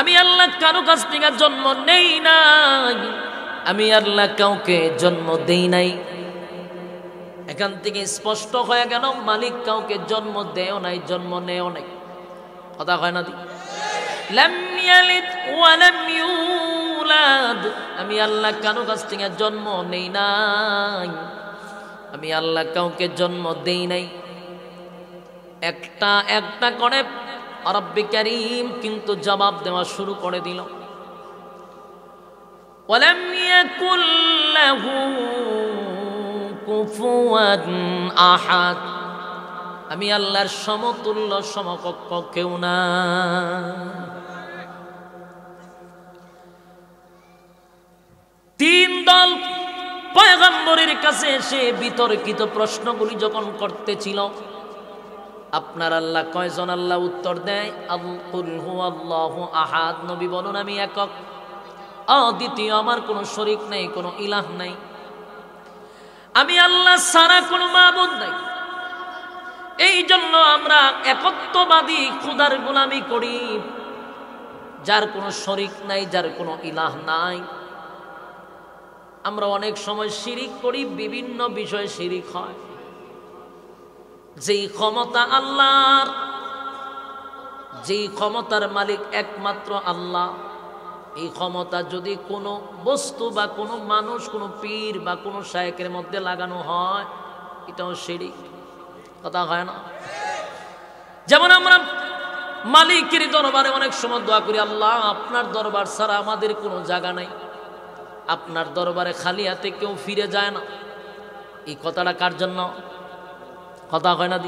আমি আল্লাহ কারো কাছ থেকে জন্ম নেই নাই, আমি আল্লাহ কাউকে জন্ম দেই নাই। এখান থেকে স্পষ্ট হয়ে গেল মালিক কাউকে জন্ম দেও নাই, জন্ম নেও নাই। কথা হয় না? লাম ইয়ালিদ ওয়া লাম ইউলাদ, আমি আল্লাহ কারো কাছ থেকে জন্ম নেই নাই, আমি আল্লাহ কাউকে জন্ম দেই নাই। একটা একটা করে রব্বে কারীম কিন্তু জবাব দেওয়া শুরু করে দিল। ওয়ালাম ইয়াকুল লাহু কুফুয়ান আহাদ, আমি আল্লাহর সমতুল্য সমকক্ষ কেউ না। 3 দল পয়গম্বরের কাছে এসে বিতর্কিত প্রশ্নগুলি যখন করতেছিল, আপনার আল্লাহ কয়জন? আল্লাহ উত্তর দেয় কুল হুয়াল্লাহু আহাদ, নবী বলুন আমি একক, অদ্বিতীয়, আমার কোনো শরীক নাই, কোনো ইলাহ নাই, আমি আল্লাহ ছাড়া কোনো মাবুদ নাই। এই জন্য আমরা একত্ববাদী খোদার গোলামি করি, যার কোনো শরীক নাই, যার কোনো ইলাহ নাই। আমরা অনেক সময় শিরিক করি, বিভিন্ন বিষয়ে শিরিক হয়। যেই ক্ষমতা আল্লাহর, যেই ক্ষমতার মালিক একমাত্র আল্লাহ, এই ক্ষমতা যদি কোনো বস্তু বা কোনো মানুষ, কোনো পীর বা কোনো শায়েখের মধ্যে লাগানো হয়, এটাও শিরিক। কথা হয় না? যেমন আমরা মালিকের দরবারে অনেক সময় দোয়া করি, আল্লাহ আপনার দরবার ছাড়া আমাদের কোনো জায়গা নাই, আপনার দরবারে খালি হাতে কেউ ফিরে যায় না। এই কথাটা কার জন্য? কথা হয় না?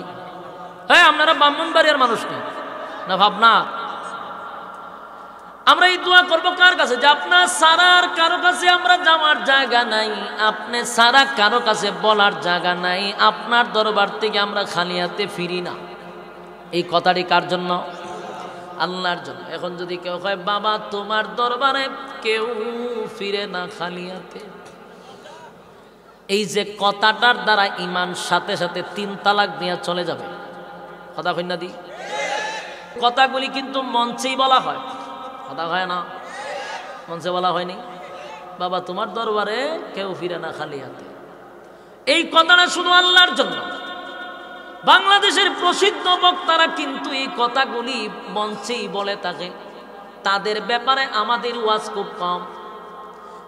হ্যাঁ, আপনারা ব্রাহ্মণবাড়িয়ার মানুষ নেই না ভাবনা? আমরা এই দোয়া করবো কার কাছে? যে আপনার সারার কারো কাছে আমরা যাওয়ার জায়গা নাই, আপনি সারা কারো কাছে বলার জায়গা নাই, আপনার দরবার থেকে আমরা খালি হাতে ফিরি না। এই কথাটি কার জন্য? আল্লাহর জন্য। এখন যদি কেউ কয় বাবা তোমার দরবারে কেউ ফিরে না খালি হাতে, এই যে কথাটার দ্বারা ইমান সাথে সাথে 3 তালাক দিয়ে চলে যাবে। কথা হয় না? কথাগুলি কিন্তু মঞ্চেই বলা হয়, কথা হয় না? মঞ্চে বলা হয়নি বাবা তোমার দরবারে কেউ ফিরে না খালি হাতে। এই কথাটা শুধু আল্লাহর জন্য। বাংলাদেশের প্রসিদ্ধ বক্তারা কিন্তু এই কথাগুলি মঞ্চেই বলে থাকে। তাদের ব্যাপারে আমাদের ওয়াজ খুব কম।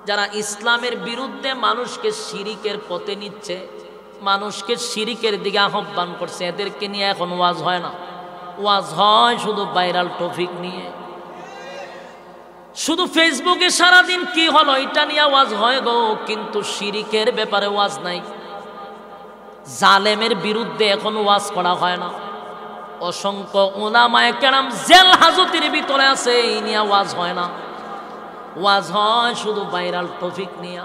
যারা ইসলামের বিরুদ্ধে মানুষকে শিরিকের পথে নিচ্ছে, মানুষকে শিরিকের দিকে আহ্বান করছে, এদেরকে নিয়ে এখন ওয়াজ হয় না। ওয়াজ হয় শুধু ভাইরাল টপিক নিয়ে। শুধু ফেসবুকে সারাদিন কি হলো এটা নিয়ে ওয়াজ হয় গো, কিন্তু শিরিকের ব্যাপারে ওয়াজ নাই। জালেমের বিরুদ্ধে এখন ওয়াজ করা হয় না। অসংখ্য উলামায়ে কেরাম জেল হাজতের ভিতরে আছে, এই নিয়ে ওয়াজ হয় না। ওয়াজ হয় শুধু ভাইরাল টপিক নিয়ে।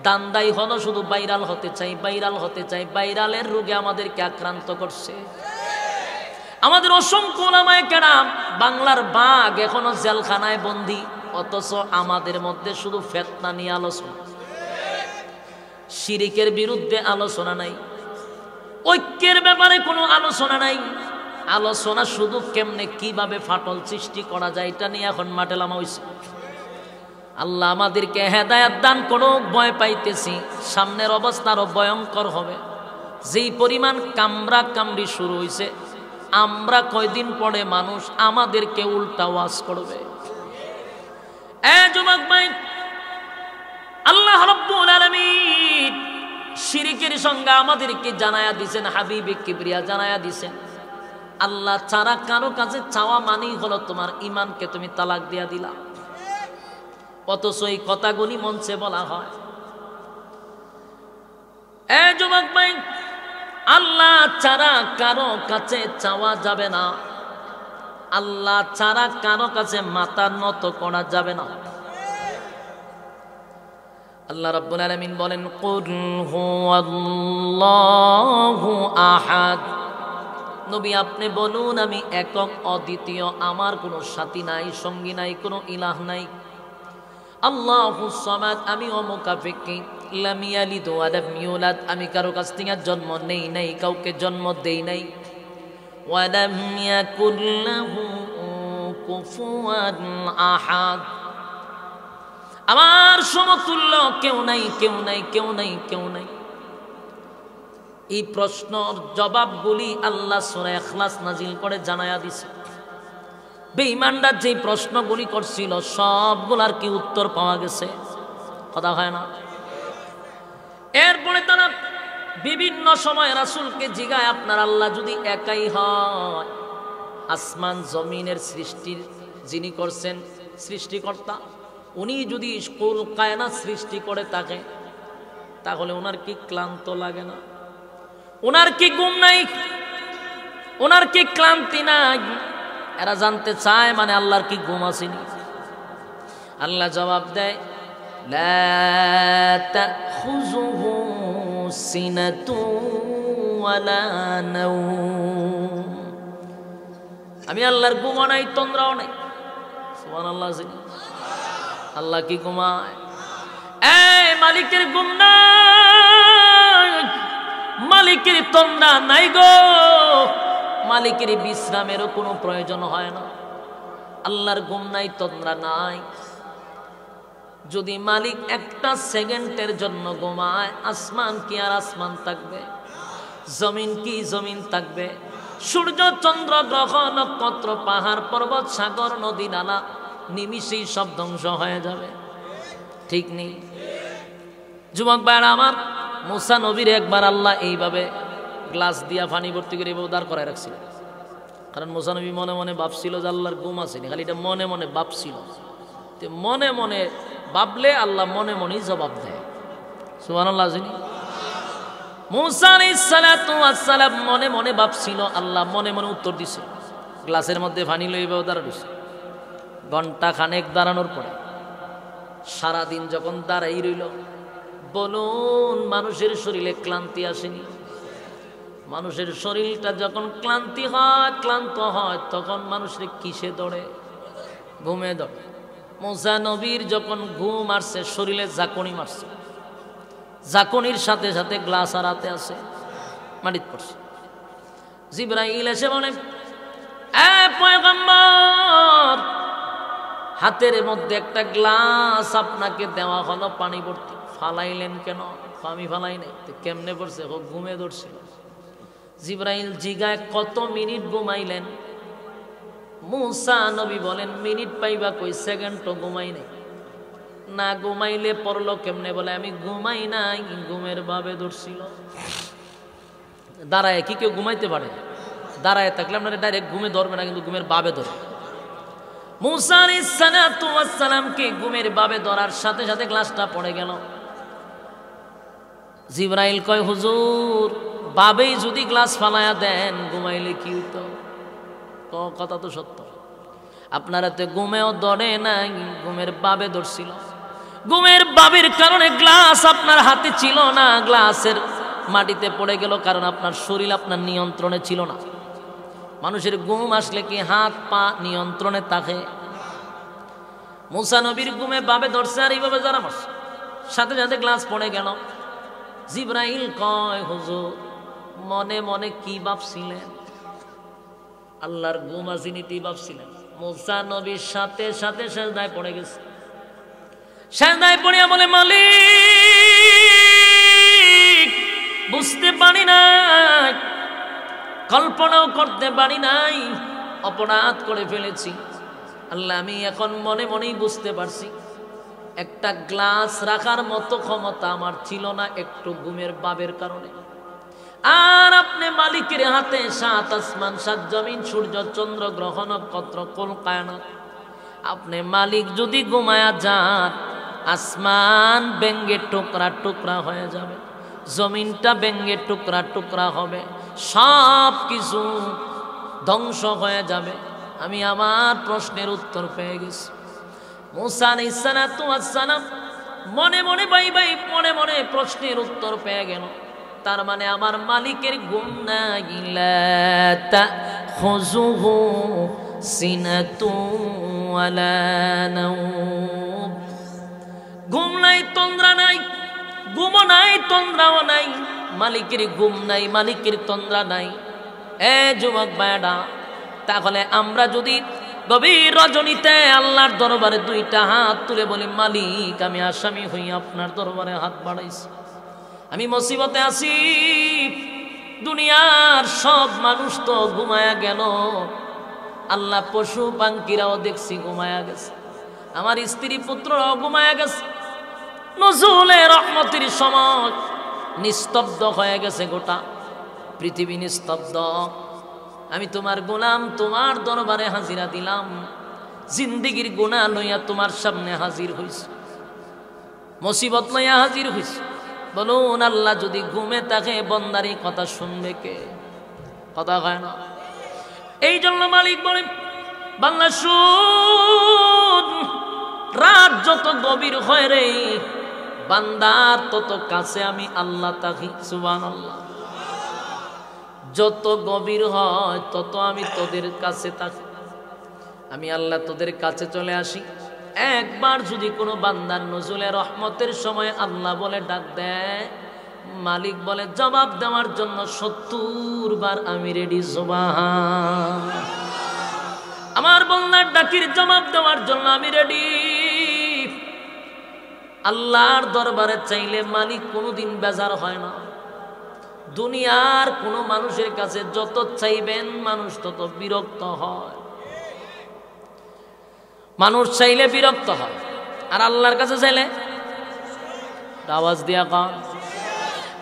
দান্দাই হলো শুধু ভাইরাল হতে চাই, ভাইরাল হতে চাই। ভাইরালের রোগে আমাদেরকে আক্রান্ত করছে। আমাদের অসংখ্য উলামায়ে কেরাম, বাংলার বাঘ এখনো জেলখানায় বন্দী, অথচ আমাদের মধ্যে শুধু ফিতনা নিয়ে আলোচনা, শিরিকের বিরুদ্ধে আলোচনা নাই, ঐক্যের ব্যাপারে কোনো আলোচনা নাই। আলোচনা শুধু কেমনে কিভাবে ফাটল সৃষ্টি করা যায় এটা নিয়ে এখন মাঠে নামা হইছে। আল্লাহ আমাদেরকে হেদায়েত দান করুক। ভয় পাইতেছি, সামনের অবস্থা আরো ভয়ঙ্কর হবে। যেই পরিমাণ কামড়া কামড়ি শুরু হয়েছে, আমরা কয়দিন পরে মানুষ আমাদেরকে উল্টা ওয়াজ করবে। যুবক ভাই, আল্লাহ রাব্বুল আলামিন শিরকের সঙ্গে আমাদেরকে জানায়া দিয়েছেন, হাবিবে কিবরিয়া জানায়া দিয়েছেন, আল্লাহ ছাড়া কারো কাছে চাওয়া মানেই হলো তোমার ঈমানকে তুমি তালাক দিয়া দিলা। অথচ এই কথাগুলি মঞ্চে বলা হয়। যুবক ভাই, আল্লাহ ছাড়া কারো কাছে চাওয়া যাবে না, আল্লাহ ছাড়া কারো কাছে মাথা নত করা যাবে না। আল্লাহ রাব্বুল আলামিন বলেন, কুল হুয়াল্লাহু আহাদ। নবী আপনি বলুন, আমি একক অদ্বিতীয়, আমার কোনো সাথী নাই, সঙ্গী নাই, কোনো ইলাহ নাই। আল্লাহুস সামাদ, আমি অমুকাফিকি, লাম ইয়ালিদ ওয়া লাম ইউলাদ, আমি কারো কাছ থেকে জন্ম নেই নাই, কাউকে জন্ম দেই নাই। ওয়া লাম ইয়াকুল লাহু কুফুয়ান আহাদ, আমার সমতুল্য কেউ নাই, কেউ নাই, কেউ নাই, কেউ নাই। এই প্রশ্নের জবাবগুলি আল্লাহ সূরা ইখলাস নাজিল করে জানায়া দিছে। বেঈমানরা যে প্রশ্নগুলি করছিল সবগুলার কি উত্তর পাওয়া গেছে? কথা হয় না? এরপরে তারা বিভিন্ন সময় রাসূলকে জিগায়, আপনার আল্লাহ যদি একাই হয়, আসমান জমিনের সৃষ্টির যিনি করছেন সৃষ্টিকর্তা, উনি যদি কুল কায়নাত সৃষ্টি করে থাকে, তাহলে ওনার কি ক্লান্ত লাগে না? ওনার কি ঘুম নাই? ওনার কি ক্লান্তি নাই? এরা জানতে চায়, মানে আল্লাহর কি ঘুম আসেনি? আল্লাহ জবাব দেয়, লা তাখুযুহু সিনাতুন ওয়ালা নাওম। আমি আল্লাহর ঘুম নাই, তন্দ্রাও নাই। সুবহানাল্লাহ। আল্লাহ কি ঘুমায়? মালিকের ঘুম নাই, মালিকের তন্দ্রা নাই গো, মালিকের বিশ্রামেরও কোনো প্রয়োজন হয় না। আল্লাহর ঘুম নাই, তন্দ্রা নাই। যদি মালিক একটা সেকেন্ডের জন্য ঘুমায়, আসমান কি আর আসমান থাকবে? জমিন কি জমিন থাকবে? সূর্য চন্দ্র গ্রহ নক্ষত্র পাহাড় পর্বত সাগর নদী নালা নিমিষেই সব ধ্বংস হয়ে যাবে, ঠিক নেই? যুবক ভাইরা আমার, মুসা নবীর একবার আল্লাহ এইভাবে গ্লাস দিয়া পানি ভর্তি করে উদার করে রাখছিল। কারণ মুসা নবী মনে মনে ভাবছিল যে আল্লাহর ঘুম আসেনি, খালি এটা মনে মনে ভাবছিল। মনে মনে ভাবলে আল্লাহ মনে মনেই জবাব দেয়। সুবহানাল্লাহ। মুসা আলাইহিস সালাতু ওয়াস সালাম মনে মনে ভাবছিল, আল্লাহ মনে মনে উত্তর দিছে। গ্লাসের মধ্যে পানি লইবে দাঁড়াইছে। ঘন্টা খানেক দাঁড়ানোর পরে সারাদিন যখন দাঁড়াই রইল, বলুন মানুষের শরীরে ক্লান্তি আসেনি? মানুষের শরীরটা যখন ক্লান্ত হয় তখন মানুষের কিসে দৌড়ে? ঘুমে দৌড়ে। মুসা নবীর যখন ঘুম আসছে, শরীরে ঝাঁকুনি মারছে, ঝাঁকুনির সাথে সাথে গ্লাস আর হাতে আছে, মাটিত পড়ছে। জিবরাইল এসে বলে, পয়গম্বর, হাতের মধ্যে একটা গ্লাস আপনাকে দেওয়া হলো পানি ভর্তি, ফালাইলেন কেন? আমি ফালাই নাই। কেমনে পড়ছে? ঘুমে ধরছিল। জিবরাইল জিগায়, কত মিনিট ঘুমাইলেন? মুসা নবী বলেন, মিনিট পাইবা কই, সেকেন্ড তো ঘুমাই নাই। না ঘুমাইলে পড়লো কেমনে? বলে, আমি ঘুমাই নাই, ঘুমের ভাবে ধরছিল। দাঁড়ায় কি কেউ ঘুমাইতে পারে? দাঁড়ায় থাকলে আপনারা ডাইরেক্ট ঘুমে ধরবে না, কিন্তু ঘুমের ভাবে ধরবে। মুসা আলাইহিস সালাতু ওয়াস সালামকে ঘুমের ভাবে ধরার সাথে সাথে গ্লাসটা পড়ে গেল। জিবরাইল কয়, হুজুর, ভাবেই যদি গ্লাস ফালায়া দেন, ঘুমাইলে কি হতো? কথা তো সত্য। আপনারা তো ঘুমেও ধরে নাই, ঘুমের ভাবে ধরছিল। ঘুমের ভাবের কারণে গ্লাস আপনার হাতে ছিল না, গ্লাসের মাটিতে পড়ে গেল, কারণ আপনার শরীর আপনার নিয়ন্ত্রণে ছিল না। মানুষের ঘুম আসলে কি হাত পা নিয়ন্ত্রণে থাকে? মুসা নবীর ঘুমে ভাবে ধরছে আর এইভাবে যারা মারছে, সাথে সাথে গ্লাস পড়ে গেল। জিবরাইল কয়, হুজুর, মনে মনে কি ভাবছিলেন? আল্লাহর ঘুম আসেনি তি ভাবছিলেন? মুসা নবীর সাথে সাথে সেজদায় পড়ে গেছে। সেজদায় পড়িয়া বলে, মালিক, বুঝতে পারি না কল্পনাও করতে পারি নাই অপরাধ করে ফেলেছি। আল্লাহ আমি এখন মনে মনেই বুঝতে পারছি একটা গ্লাস রাখার মতো ক্ষমতা আমার ছিল না একটু ঘুমের ভাবের কারণে। আর আপনি মালিকের হাতে সাত আসমান সাত জমিন সূর্য চন্দ্র গ্রহ নক্ষত্র কুল কায়নাত। আপনি মালিক যদি ঘুমায়া যান আসমান ব্যঙ্গে টুকরা টুকরা হয়ে যাবে, জমিনটা ব্যঙ্গে টুকরা টুকরা হবে, সব কিছু ধ্বংস হয়ে যাবে। আমি আমার প্রশ্নের উত্তর পেয়ে গেছি। মুসা আলাইহিস সালাতু ওয়াস সালাম মনে মনে মনে মনে প্রশ্নের উত্তর পেয়ে গেল। তার মানে আমার মালিকের ঘুম নাই, লা তাখুযুহু সিনাতুন ওয়ালা নাওম। ঘুম নাই, তন্দ্রা নাই, ঘুমও নাই, তন্দ্রাও নাই। মালিকের ঘুম নাই, মালিকের তন্দ্রা নাই। এ যুবক ভাইরা, তাহলে আমরা যদি গভীর রজনীতে আল্লাহর দরবারে দুইটা হাত তুলে বলি, মালিক আমি আসামি হই আপনার দরবারে হাত বাড়াইছি, আমি মুসিবতে আছি, দুনিয়ার সব মানুষ তো ঘুমায়া গেল, আল্লাহ পশু পাখিরাও দেখছি ঘুমায়া গেছে, আমার স্ত্রী পুত্ররাও ঘুমায়া গেছে, নজুলে রহমতের সময় নিস্তব্ধ হয়ে গেছে, গোটা পৃথিবী নিস্তব্ধ। আমি তোমার গোলাম, তোমার দরবারে হাজিরা দিলাম, জিন্দিগির গুনাহ লইয়া তোমার সামনে হাজির হইছি, মুসিবত লইয়া হাজির হইছি। বলুন আল্লাহ যদি ঘুমে থাকে বন্দারি কথা শুনবে কে? কথা হয় না। এই জন্য মালিক বলেন, বান্দা শুন, রাত যত গভীর হয় রে বান্দার তত কাছে আমি আল্লাহ থাকি। সুবহানাল্লাহ। যত গভীর হয় তত আমি তোদের কাছে থাকি, আমি আল্লাহ তোদের কাছে চলে আসি। একবার যদি কোনো বান্দার নজুলে রহমতের সময় আল্লাহ বলে ডাক দেয়, মালিক বলে জবাব দেওয়ার জন্য ৭০ বার আমি রেডি। সুবহান। আমার বান্দার ডাকির জবাব দেওয়ার জন্য আমি রেডি। আল্লাহর দরবারে চাইলে মালিক কোনোদিন বেজার হয় না। দুনিয়ার কোনো মানুষের কাছে যত চাইবেন মানুষ তত বিরক্ত হয়, মানুষ চাইলে বিরক্ত হয়, আর আল্লাহর কাছে চাইলে আওয়াজ দিয়া কন,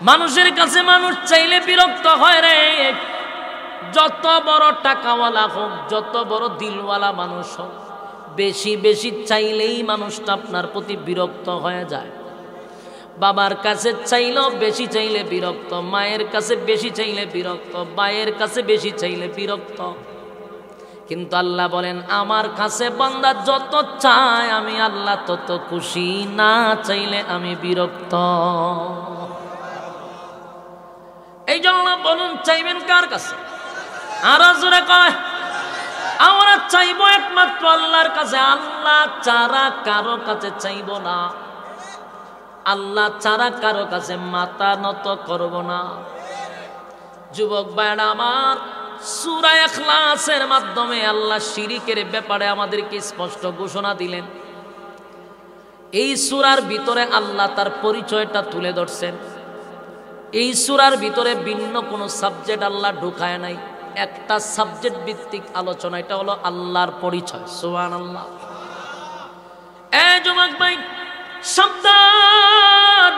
মানুষের কাছে মানুষ চাইলে বিরক্ত হয় রে। যত বড় টাকাওয়ালা হোক, যত বড় দিলওয়ালা মানুষ হোক, বেশি বেশি চাইলেই মানুষটা আপনার প্রতি বিরক্ত হয়ে যায়। বাবার কাছে চাইলেও বেশি চাইলে বিরক্ত, মায়ের কাছে বেশি চাইলে বিরক্ত, ভাইয়ের কাছে বেশি চাইলে বিরক্ত। কিন্তু আল্লাহ বলেন আমার কাছে বান্দা যত চায় আমি আল্লাহ তত খুশি, না চাইলে আমি বিরক্ত। এই জন্য বলুন চাইবেন কার কাছে? আর জোরে কয়, আমরা চাইবো একমাত্র আল্লাহর কাছে। আল্লাহ ছাড়া কারো কাছে চাইব না, আল্লাহ ছাড়া কারো কাছে মাথা নত করব না। যুবক ভাইরা আমার, সূরা ইখলাসের মাধ্যমে আল্লাহ শিরিকের ব্যাপারে আমাদেরকে স্পষ্ট ঘোষণা দিলেন। এই সূরার ভিতরে আল্লাহ তার পরিচয়টা তুলে ধরছেন। এই সূরার ভিতরে ভিন্ন কোনো সাবজেক্ট আল্লাহ ঢুকায় নাই, একটা সাবজেক্ট ভিত্তিক আলোচনা, এটা হলো আল্লাহর পরিচয়। সুবহানাল্লাহ। এই যুবক ভাই সাবধান,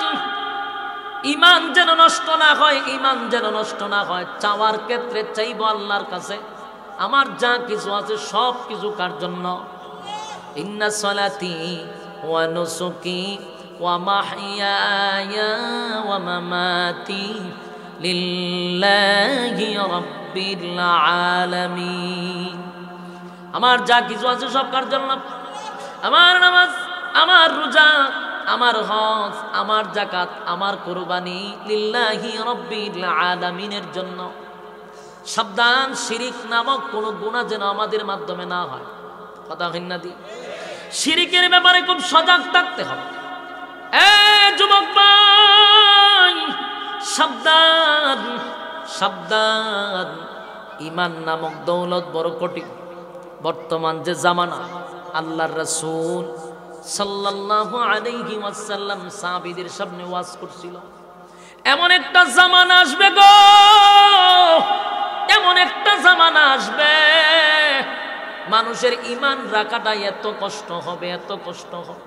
ইমান যেন নষ্ট না হয়, ইমান যেন নষ্ট না হয়। চাওয়ার ক্ষেত্রে চাইব আল্লাহর কাছে, আমার যা কিছু আছে সব কিছু কার জন্য? ইন্না সলাতি ওয়া নুসুকি ওয়া মাহইয়ায়া ওয়া মামাতি লিল্লাহি রাব্বিল আলামিন। আমার যা কিছু আছে সব কার জন্য? আমার নামাজ, আমার রোজা, আমার হজ, আমার যাকাত, আমার কুরবানি লিল্লাহি রাব্বিল আলামিনের জন্য। সাবধান, শিরিক নামক কোনো গুনাহ যেন আমাদের মাধ্যমে না হয়। কথা হিন্না দি, শিরিকের ব্যাপারে খুব সজাগ থাকতে হবে। এ যুবক ভাই সাবধান, সাবধান। ঈমান নামক দৌলত বড় কঠিন। বর্তমান যে জামানা, আল্লাহর রাসূল সাল্লাল্লাহু আলাইহি ওয়াসাল্লাম সাহাবীদের সামনে ওয়াজ করছিল, এমন একটা জামানা আসবে গো, এমন একটা জামানা আসবে মানুষের ঈমান রাখাটা এত কষ্ট হবে, এত কষ্ট হবে।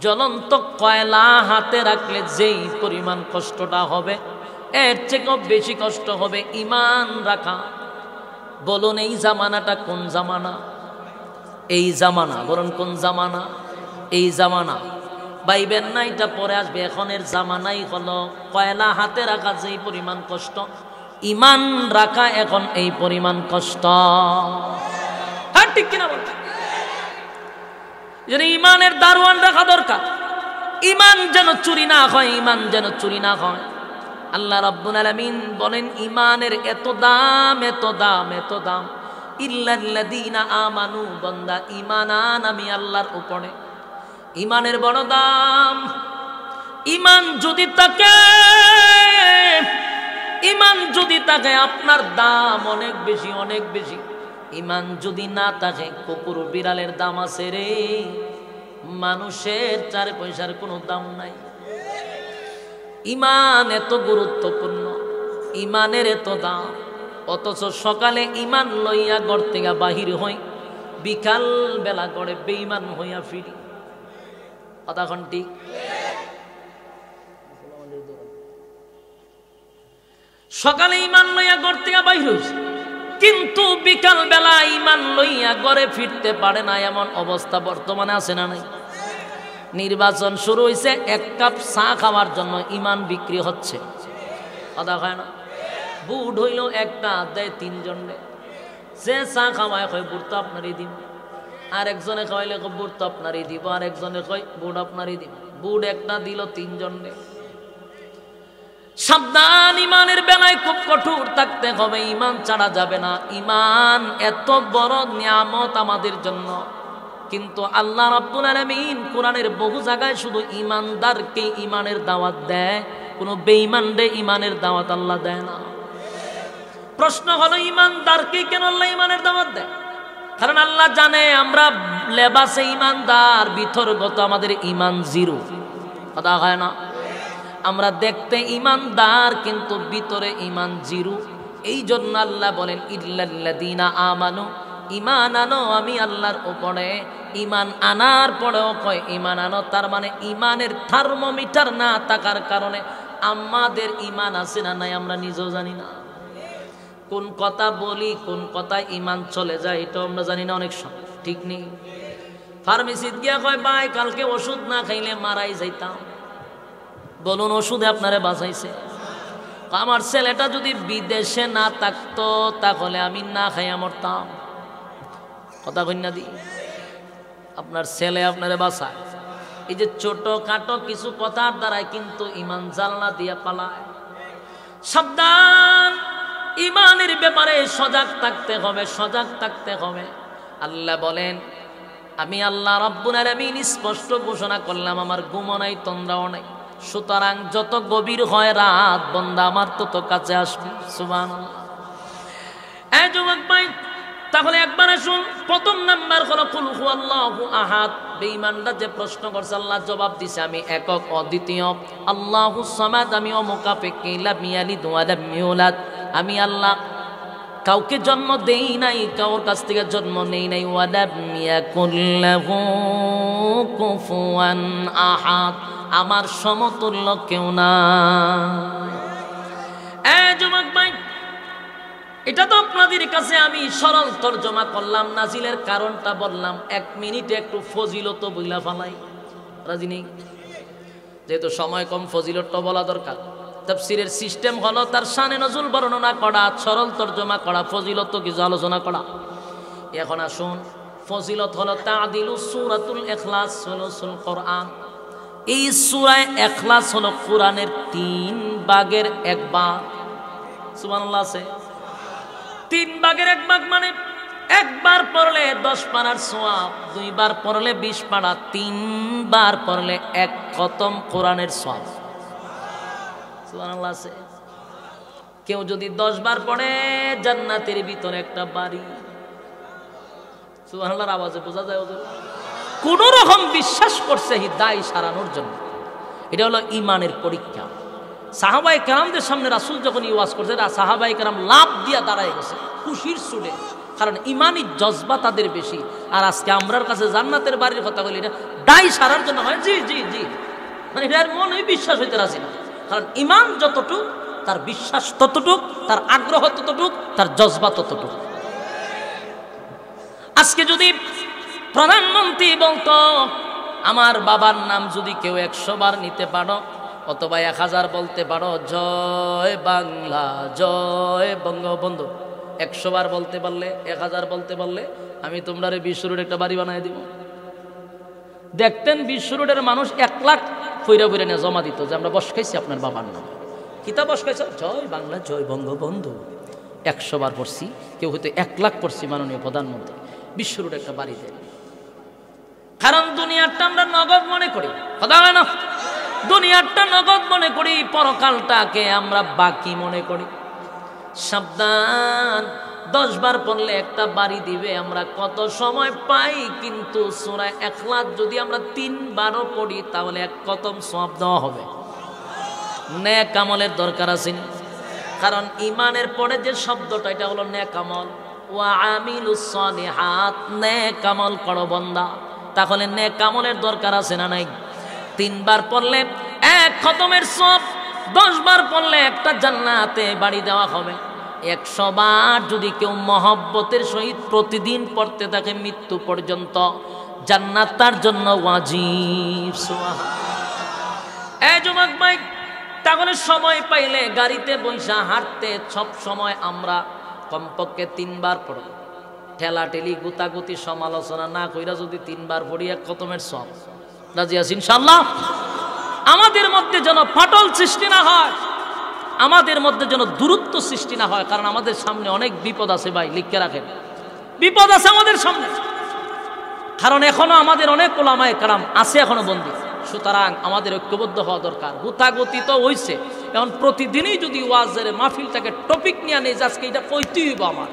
জ্বলন্ত কয়লা হাতে রাখলে যেই পরিমাণ কষ্টটা হবে এর থেকেও বেশি কষ্ট হবে ঈমান রাখা। বলুন এই জামানাটা কোন জামানা? এই জামানা, বলুন কোন জামানা? এই জামানা ভাইবেন না এটা পরে আসবে। এখনের জামানাই হলো কয়লা হাতে রাখা যেই পরিমাণ কষ্ট, ঈমান রাখা এখন এই পরিমাণ কষ্ট। হ্যাঁ ঠিক কিনা বলছেন? ঈমানের দারওয়ান রাখা দরকার। ঈমান যেন চুরি না হয়, ঈমান যেন চুরি না হয়। আল্লাহ রাব্বুল আলামিন বলেন ঈমানের এত দাম, এত দাম, এত দাম। ইল্লাল্লাযীনা আমানু, বান্দা ঈমান আন আমি আল্লাহর উপরে। ঈমানের বড় দাম। ঈমান যদি থাকে, ঈমান যদি থাকে আপনার দাম অনেক বেশি, অনেক বেশি। ঈমান যদি না থাকে কুকুর বিড়ালের দাম আছে রে, মানুষের 4 পয়সার কোনো দাম নাই। ঈমান এত গুরুত্বপূর্ণ, ঈমানের এত দাম। অথচ সকালে ঈমান লইয়া ঘর থেকে বাহির হই, বিকাল বেলা করে বেঈমান হইয়া ফিরি। কথা ঘন্টি সকালে ঈমান লইয়া ঘর থেকে বাহির হইছে, কিন্তু বিকাল বেলা ঈমান লইয়া ঘরে ফিরতে পারে না। এমন অবস্থা বর্তমানে আছে না নাই? নির্বাচন শুরু হয়েছে, 1 কাপ চা খাওয়ার জন্য ঈমান বিক্রি হচ্ছে। কথা হয় না? বুট হইল একটা, দেয় 3 জনে। যে চা খাওয়ায় কয় বুট তো আপনারই দিব, আর একজনে খাওয়াইলে বুট তো আপনারই দিব, আর একজনে কয় বুট আপনারই দিব। বুট একটা দিল 3 জনে। সাবধান, ঈমানের বেলায় খুব কঠোর থাকতে হবে, ঈমান ছাড়া যাবে না। ঈমান এত বড় নিয়ামত আমাদের জন্য, কিন্তু আল্লাহ রাব্বুল আলামিন কোরআনের বহু জায়গায় শুধু ঈমানদারকে ঈমানের দাওয়াত দেয়, কোনো বেঈমানদের ঈমানের দাওয়াত আল্লাহ দেয় না। প্রশ্ন হলো ঈমানদারকে কেন আল্লাহ ঈমানের দাওয়াত দেয়? কারণ আল্লাহ জানে আমরা লেবাসে ঈমানদার, ভিতরগত আমাদের ঈমান 0। কথা হয় না? আমরা দেখতে ঈমানদার কিন্তু ভিতরে ঈমান 0। এই জন্য আল্লাহ বলেন ইল্লাল্লাযীনা আমানু, ঈমান আনো আমি আল্লাহর উপরে। ঈমান আনার পরেও কয় ঈমান আনো, তার মানে ঈমানের থার্মোমিটার না থাকার কারণে আমাদের ঈমান আছে না নাই আমরা নিজেও জানি না। কোন কথা বলি, কোন কথায় ঈমান চলে যায় এটা আমরা জানি না অনেক সময়। ঠিক নেই? ফার্মেসিতে গিয়া কয় ভাই কালকে ওষুধ না খাইলে মারাই যাইতাম। বলুন ওষুধে আপনারে বাঁচাইছে? আমার ছেলেটা যদি বিদেশে না থাকতো তাহলে আমি না খাইয়া মরতাম। কথা কইনা দি, আপনার ছেলে আপনারে বাঁচায়। এই যে ছোট খাটো কিছু কথার দ্বারাই কিন্তু ঈমান জালনা দিয়া পালায়। সাবধান, ঈমানের ব্যাপারে সজাগ থাকতে হবে, সজাগ থাকতে হবে। আল্লাহ বলেন আমি আল্লাহ রাব্বুল আলামিন স্পষ্ট ঘোষণা করলাম আমার ঘুমও নাই, তন্দ্রাও নাই। সুতরাং যত গভীর হয় রাত, বান্দা আমার তত কাছে আসবে। সুবহানাল্লাহ। এই যুবক ভাই, তাহলে একবার আসুন, প্রথম নাম্বার হলো কুল হুয়াল্লাহু আহাদ। বেঈমানরা যে প্রশ্ন করছে আল্লাহ জবাব দিছে আমি একক অদ্বিতীয়। আল্লাহুস সামাদ, আমি অমুকাপেক্ষী, লাম ইয়ালিদ ওয়া লাম ইউলাদ, আমি আল্লাহ কাউকে জন্ম দেই নাই, কারোর কাছ থেকে জন্ম নেই নাই। ওয়া লাম ইয়াকুল লাহু কুফুয়ান আহাদ, আমার সমতুল্য কেউ না। এই যুবক ভাই, এটা তো আপনাদের কাছে আমি সরল তরজমা করলাম, নাজিলের কারণটা বললাম। 1 মিনিটে একটু ফজিলত বইলা ফালাই, রাজি নেই? যেহেতু সময় কম, ফজিলতটা বলা দরকার। তাফসীরের সিস্টেম হলো তার শানে নজুল বর্ণনা করা, সরল তরজমা করা, ফজিলত কিছু আলোচনা করা। এখন আসুন, ফজিলত হলো তা'দিলু সূরাতুল ইখলাস সুলুসুল কোরআন। এই সূরা ইখলাস হলো কোরআনের 3 ভাগের 1 ভাগ। সুবহানাল্লাহ আছে? 3 ভাগের 1 ভাগ মানে 1 বার পড়লে 10 পারার সওয়াব, 2 বার পড়লে 20 পারা, 3 বার পড়লে 1 খতম কোরআনের সওয়াব। সুবহানাল্লাহ আছে? কেউ যদি 10 বার পড়ে জান্নাতের ভিতরে একটা বাড়ি। সুবহানাল্লাহর আওয়াজে বোঝা যায় ওদের কোন রকম বিশ্বাস করছে দায় সারানোর জন্য। এটা হলো ঈমানের পরীক্ষা। সাহাবায়ে কেরামদের সামনে রাসূল যখন ওয়াজ করছে, সাহাবায়ে কেরাম লাফ দিয়া দাঁড়ায় গেছে খুশির সুরে, কারণ ইমানি জজবা তাদের বেশি। আর আজকে আমরার কাছে জান্নাতের বাড়ির কথা বলি না, দায় সারার জন্য হয় জি জি জি, মানে এটার মনে বিশ্বাস হইতে রাজি না। কারণ ইমান যতটুক তার বিশ্বাস ততটুক, তার আগ্রহ ততটুক, তার জজবা ততটুক। আজকে যদি প্রধানমন্ত্রী বলতো আমার বাবার নাম যদি কেউ 100 বার নিতে পারো অথবা 1000 বলতে পারো, জয় বাংলা জয় বঙ্গবন্ধু, 100 বার বলতে পারলে, 1000 বলতে পারলে আমি তোমরা 20 রোড একটা বাড়ি বানায় দিব। দেখতেন 20 রোডের মানুষ 1 লাখ ফইরা ফইরা নিয়ে জমা দিত যে আমরা বস খাইছি আপনার বাবার নাম। কিতাব বস খাইছ, জয় বাংলা জয় বঙ্গবন্ধু 100 বার পড়ছি, কেউ হয়তো 1 লাখ পড়ছি মাননীয় প্রধানমন্ত্রী 20 রোড একটা বাড়ি দেয়। কারণ দুনিয়াটা আমরা নগদ মনে করি, কথা হয় না, দুনিয়াটা নগদ মনে করি, পরকালটাকে আমরা বাকি মনে করি। সাবধান, 10 বার পড়লে একটা বাড়ি দিবে, আমরা কত সময় পাই, কিন্তু সূরা ইখলাস যদি আমরা 3 বারও পড়ি তাহলে 1 কতম সওয়াব দেওয়া হবে। নেক আমলের দরকার আছে, কারণ ইমানের পরে যে শব্দটা এটা হলো নেক আমল, ওয়া আমিলুস সালিহাত, নেক আমল করো বান্দা। তাহলে নেক আমলের দরকার আছে না নাই? 3 বার পড়লে 1 খতমের সওয়াব, 10 বার পড়লে একটা জান্নাতে বাড়ি দেওয়া হবে। 100 বার যদি কেউ মহব্বতের সহিত প্রতিদিন পড়তে থাকে মৃত্যু পর্যন্ত, জান্নাত তার জন্য ওয়াজিব। সুবহানাল্লাহ। এই যুবক ভাই, তাহলে সময় পাইলে গাড়িতে বৈশা হাঁটতে সব সময় আমরা কমপক্ষে 3 বার পড়ব। ঠেলাঠেলি গুতাগুতি সমালোচনা না কইরা যদি 3 বার পড়ি 1 খতমের সওয়াব। রাজি আছি ইনশাআল্লাহ? আমাদের মধ্যে যেন ফাটল সৃষ্টি না হয়, আমাদের মধ্যে যেন দূরত্ব সৃষ্টি না হয়, কারণ আমাদের সামনে অনেক বিপদ আছে ভাই, লিখে রাখেন, বিপদ আছে আমাদের সামনে। কারণ এখনো আমাদের অনেক ওলামায়ে কেরাম আছে এখনো বন্দী, সুতরাং আমাদের ঐক্যবদ্ধ হওয়া দরকার। গুতাগুতি তো হইছে, এখন প্রতিদিনই যদি ওয়াজের মাহফিলটাকে টপিক নিয়ে নেই, আজকে এটা কইতেই হইব আমার,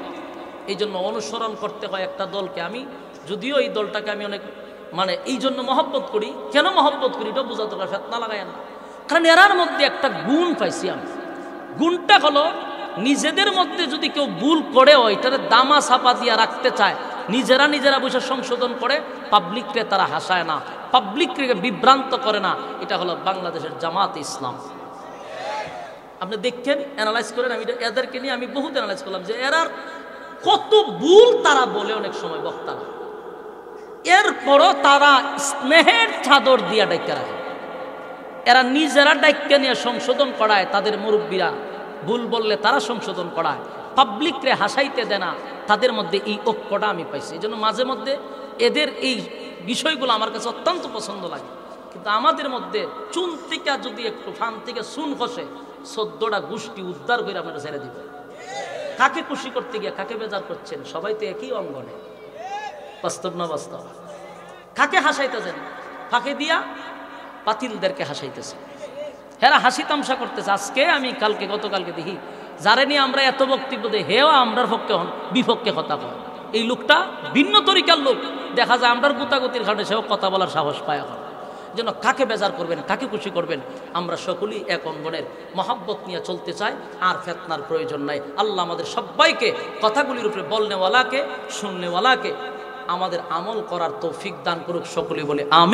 এই জন্য অনুসরণ করতে হয় একটা দলকে। আমি যদিও এই দলটাকে আমি অনেক মানে এই জন্য মহব্বত করি, কেন মহব্বত করি এটা বোঝা দরকার, ফেতনা লাগাই না। কারণ এরার মধ্যে একটা গুণ পাইছি আমি, গুণটা হলো নিজেদের মধ্যে যদি কেউ ভুল করেও এটারে দামা ছাপা দিয়ে রাখতে চায়, নিজেরা বসে সংশোধন করে, পাবলিককে তারা হাসায় না, পাবলিককে বিভ্রান্ত করে না। এটা হলো বাংলাদেশের জামাত ইসলাম। আপনি দেখেন, অ্যানালাইজ করেন, আমি এদেরকে নিয়ে আমি বহুত অ্যানালাইজ করলাম যে এরার কত ভুল তারা বলে অনেক সময় বক্তারা, এরপরও তারা স্নেহের চাদর দিয়া ডাইকা রাখে। এরা নিজেরা ডাইকা নিয়ে সংশোধন করায়, তাদের মুরব্বীরা ভুল বললে তারা সংশোধন করায়, পাবলিককে হাসাইতে দেয় না। তাদের মধ্যে এই ঐক্যটা আমি পাইছি। এই জন্য মাঝে মধ্যে এদের এই বিষয়গুলো আমার কাছে অত্যন্ত পছন্দ লাগে। কিন্তু আমাদের মধ্যে চুন থেকে যদি একটু ফান থেকে চুন খসে, 14টা গোষ্ঠী উদ্ধার করে আপনারা ছেড়ে দিবে। কাকে খুশি করতে গিয়ে কাকে বেজার করছেন? সবাই তো একই অঙ্গনে, বাস্তব না বাস্তব? কাকে হাসাইতেছেন? ফাঁকে দিয়া পাতিলদেরকে হাসাইতেছে, হেরা হাসি তামসা করতেছে। আজকে আমি গতকালকে দেখি যারে নিয়ে আমরা এত বক্তব্য দিই, হেও আমরার পক্ষে বিপক্ষে কথা কয়। এই লোকটা ভিন্ন তরিকার লোক, দেখা যায় আমরার গুতাগুতির ঘাটে সেও কথা বলার সাহস পায়। এখন যেন কাকে বেজার করবেন, কাকে খুশি করবেন, আমরা সকলেই এক অঙ্গনের মহব্বত নিয়ে চলতে চাই, আর ফেতনার প্রয়োজন নাই। আল্লাহ আমাদের সবাইকে কথাগুলির উপরে বলনেওয়ালাকে, শুননেওয়ালাকে আমাদের আমল করার তৌফিক দান করুক। সকলেই বলে আমিন।